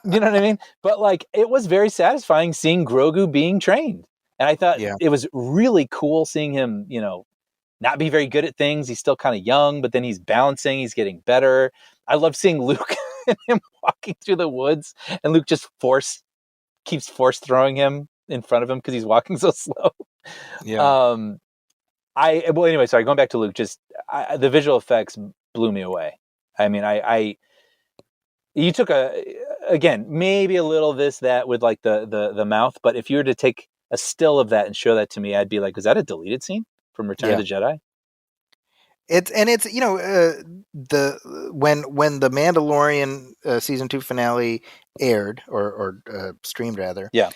you know what I mean? But like, it was very satisfying seeing Grogu being trained. And I thought it was really cool seeing him, not be very good at things. He's still kind of young, but then he's balancing, he's getting better. I love seeing Luke and him walking through the woods, and Luke just keeps force throwing him in front of him because he's walking so slow. Yeah. Anyway, sorry, going back to Luke, the visual effects blew me away. I mean, you took maybe a little this, that with like the mouth, but if you were to take a still of that and show that to me, I'd be like, was that a deleted scene from Return of the Jedi? It's when the Mandalorian season 2 finale aired or streamed rather. Yeah.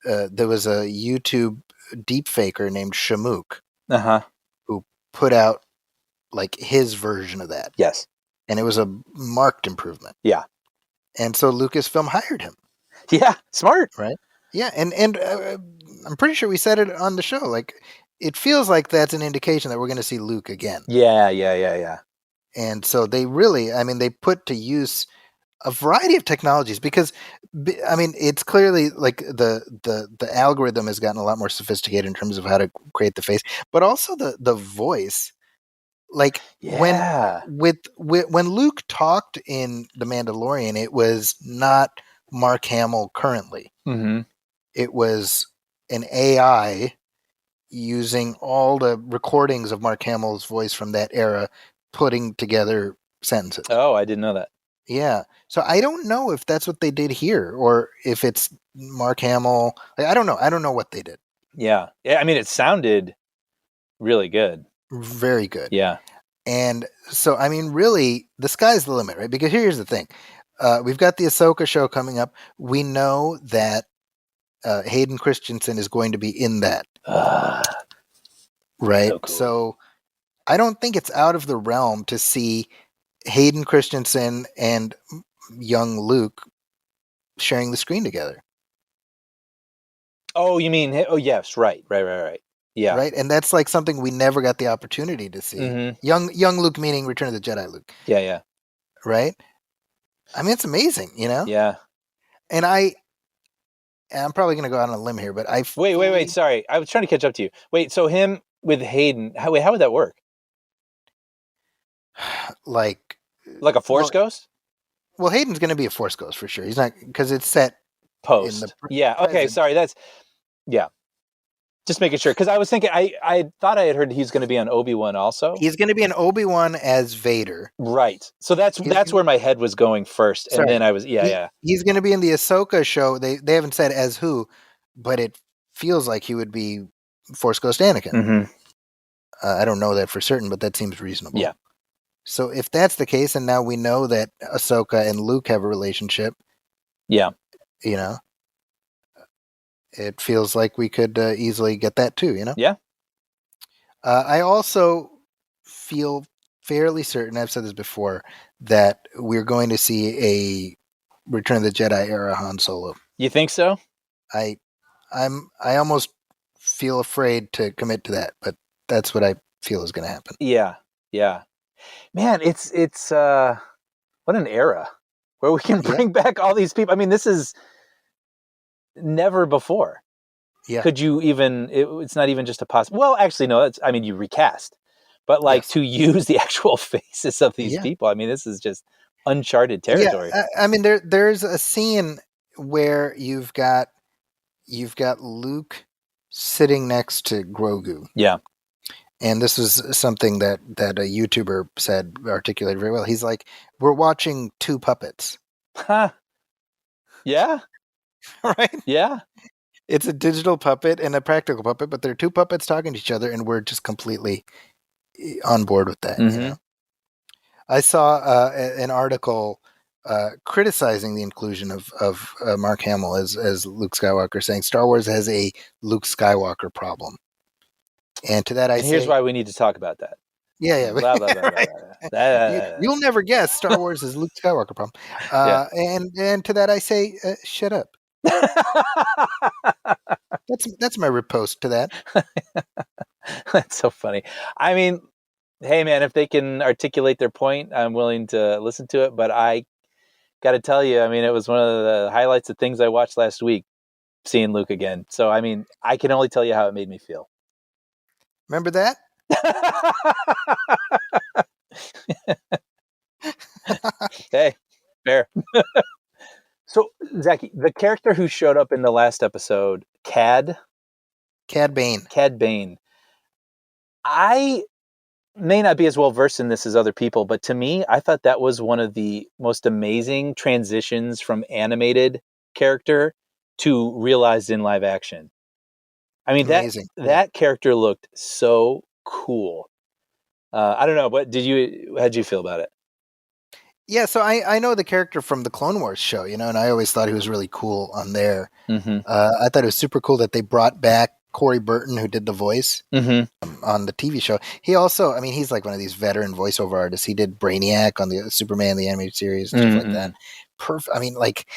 There was a YouTube deep faker named Shamook. Uh-huh. Who put out like his version of that. Yes. And it was a marked improvement. Yeah. And so Lucasfilm hired him. Yeah, smart. Right? Yeah, and I'm pretty sure we said it on the show. Like, it feels like that's an indication that we're going to see Luke again. Yeah. And so they really, they put to use a variety of technologies because, it's clearly like the algorithm has gotten a lot more sophisticated in terms of how to create the face, but also the voice. Like when Luke talked in The Mandalorian, it was not Mark Hamill currently. Mm-hmm. It was an AI using all the recordings of Mark Hamill's voice from that era, putting together sentences. Oh, I didn't know that. Yeah. So I don't know if that's what they did here or if it's Mark Hamill. I don't know. I don't know what they did. Yeah. I mean, it sounded really good. Very good. Yeah. And so, really, the sky's the limit, right? Because here's the thing. We've got the Ahsoka show coming up. We know that Hayden Christensen is going to be in that. Right? So cool. So I don't think it's out of the realm to see Hayden Christensen and young Luke sharing the screen together. Oh, you mean? Oh, yes. Right. Yeah. Right. And that's like something we never got the opportunity to see. Mm-hmm. Young Luke, meaning Return of the Jedi Luke. Yeah. Right. It's amazing, Yeah. And I'm probably going to go out on a limb here, but Wait. Sorry. I was trying to catch up to you. Wait, so him with Hayden, how would that work? Like a Force ghost? Well, Hayden's going to be a Force ghost for sure. He's not, because it's set post. Okay. Sorry. Yeah. Just making sure, because I was thinking, I thought I had heard he's going to be on Obi-Wan also. He's going to be an Obi-Wan as Vader. Right. So that's where my head was going first, and then I was He's going to be in the Ahsoka show. They haven't said as who, but it feels like he would be Force Ghost Anakin. Mm-hmm. I don't know that for certain, but that seems reasonable. Yeah. So if that's the case, and now we know that Ahsoka and Luke have a relationship, Yeah. you know, it feels like we could easily get that too, you know? Yeah. I also feel fairly certain, I've said this before, that we're going to see a Return of the Jedi era Han Solo. You think so? I almost feel afraid to commit to that, but that's what I feel is going to happen. Yeah. Yeah. Man, it's what an era where we can bring back all these people. I mean, this is never before. Yeah. Could you even, it's not even just a possible, well, actually, no, you recast, but like to use the actual faces of these people. I mean, this is just uncharted territory. Yeah. I mean, there's a scene where you've got Luke sitting next to Grogu. Yeah. And this was something that a YouTuber said, articulated very well. He's like, we're watching two puppets. Huh. Yeah. Right? Yeah. It's a digital puppet and a practical puppet, but they're two puppets talking to each other, and we're just completely on board with that. Mm-hmm. You know? I saw an article criticizing the inclusion of Mark Hamill as Luke Skywalker, saying Star Wars has a Luke Skywalker problem. And to that I say, here's why we need to talk about that. Yeah. Blah, blah, blah, blah, blah. You'll never guess Star Wars is Luke Skywalker problem. And to that I say, shut up. That's my riposte to that. That's so funny. I mean, hey man, if they can articulate their point, I'm willing to listen to it. But I got to tell you, I mean, it was one of the highlights of things I watched last week, seeing Luke again. So I mean, I can only tell you how it made me feel. Remember that? Hey, fair. So, Zachy, the character who showed up in the last episode, Cad Bane. I may not be as well versed in this as other people, but to me, I thought that was one of the most amazing transitions from animated character to realized in live action. I mean, amazing. that character looked so cool. I don't know, but how'd you feel about it? Yeah, so I know the character from the Clone Wars show, you know, and I always thought he was really cool on there. Mm-hmm. I thought it was super cool that they brought back Corey Burton, who did the voice mm-hmm. On the TV show. He also, I mean, he's like one of these veteran voiceover artists. He did Brainiac on the Superman, the animated series, and stuff like that. Perfect. I mean, like,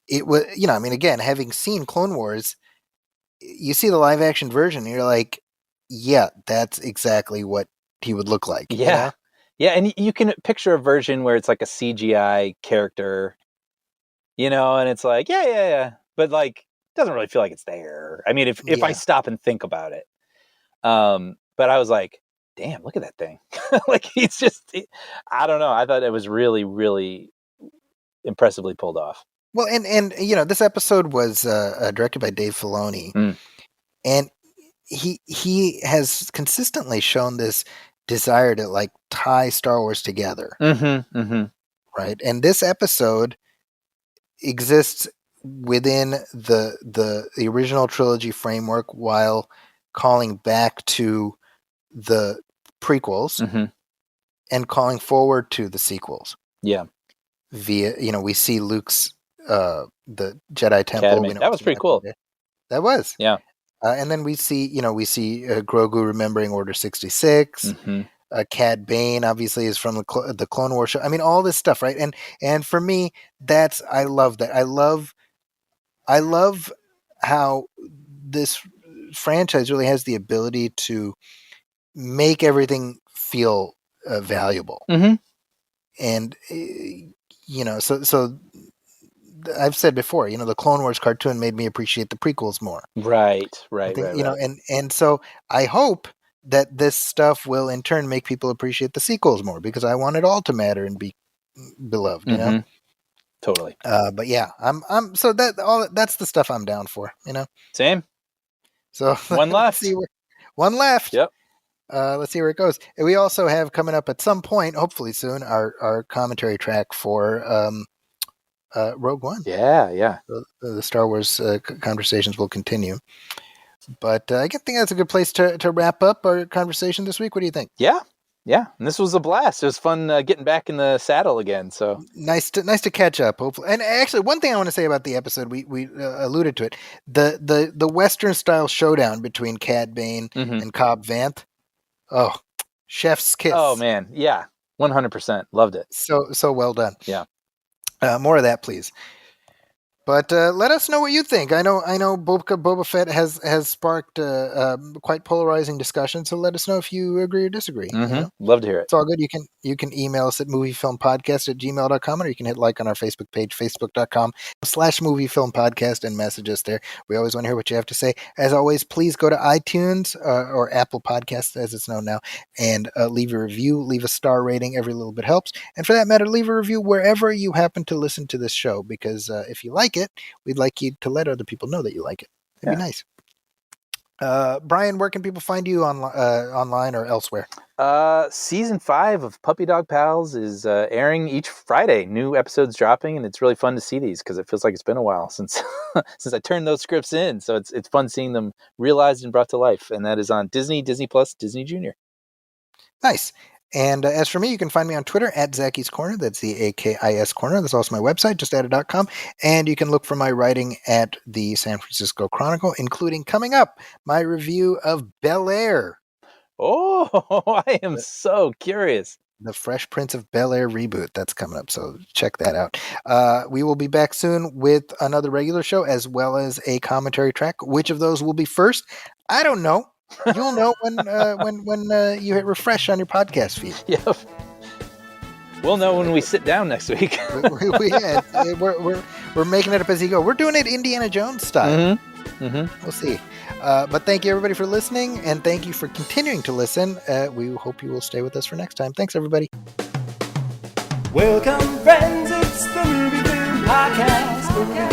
it was, you know, I mean, again, having seen Clone Wars, you see the live action version, and you're like, yeah, that's exactly what he would look like. Yeah. You know? Yeah, and you can picture a version where it's like a CGI character, you know, and it's like, yeah. But like, it doesn't really feel like it's there. I mean, if I stop and think about it. But I was like, damn, look at that thing. Like, I don't know. I thought it was really, really impressively pulled off. Well, and you know, this episode was directed by Dave Filoni, and he has consistently shown this desire to like tie Star Wars together, right? And this episode exists within the original trilogy framework while calling back to the prequels and calling forward to the sequels. Yeah, via, you know, we see Luke's the Jedi Temple. Academy. That was pretty cool. That was, yeah. And then we see Grogu remembering Order 66. Cad Bane obviously is from the Clone Wars show. I mean, all this stuff, right? And for me, I love that. I love how this franchise really has the ability to make everything feel valuable. And you know, so I've said before, you know, the Clone Wars cartoon made me appreciate the prequels more. Right. You know, and so I hope that this stuff will in turn make people appreciate the sequels more, because I want it all to matter and be beloved, you know? Totally. But yeah, I'm so that's the stuff I'm down for, you know. Same. So One let's left. see one left. Yep. Let's see where it goes. And we also have coming up at some point, hopefully soon, our commentary track for Rogue One. Yeah. The Star Wars conversations will continue. But I think that's a good place to wrap up our conversation this week. What do you think? Yeah. And this was a blast. It was fun getting back in the saddle again. So nice to catch up. Hopefully, and actually, one thing I want to say about the episode, we alluded to it. The Western style showdown between Cad Bane and Cobb Vanth. Oh, chef's kiss. Oh man, yeah, 100%. Loved it. So well done. Yeah. More of that, please. But let us know what you think. I know Book of Boba Fett has sparked quite polarizing discussion. So let us know if you agree or disagree. You know? Love to hear it. It's all good. You can email us at moviefilmpodcast@gmail.com, or you can hit like on our Facebook page, facebook.com/moviefilmpodcast, and message us there. We always want to hear what you have to say. As always, please go to iTunes or Apple Podcasts, as it's known now, and leave a review, leave a star rating. Every little bit helps. And for that matter, leave a review wherever you happen to listen to this show, because if you like it, we'd like you to let other people know that you like it. It'd be nice. Brian, where can people find you online or elsewhere? Season 5 of Puppy Dog Pals is airing each Friday. New episodes dropping, and it's really fun to see these because it feels like it's been a while since since I turned those scripts in. So it's fun seeing them realized and brought to life. And that is on Disney, Disney Plus, Disney Junior. Nice. And as for me, you can find me on Twitter at Zacky's Corner. That's ZAKIS Corner. That's also my website, justadded.com. And you can look for my writing at the San Francisco Chronicle, including coming up my review of Bel Air. Oh, I am so curious. The Fresh Prince of Bel Air reboot. That's coming up, so check that out. We will be back soon with another regular show as well as a commentary track. Which of those will be first? I don't know. You'll know when you hit refresh on your podcast feed. Yep. We'll know when we sit down next week. We're making it up as you go. We're doing it Indiana Jones style. We'll see. But thank you everybody for listening, and thank you for continuing to listen. We hope you will stay with us for next time. Thanks everybody. Welcome friends, it's the Movie Film Podcast.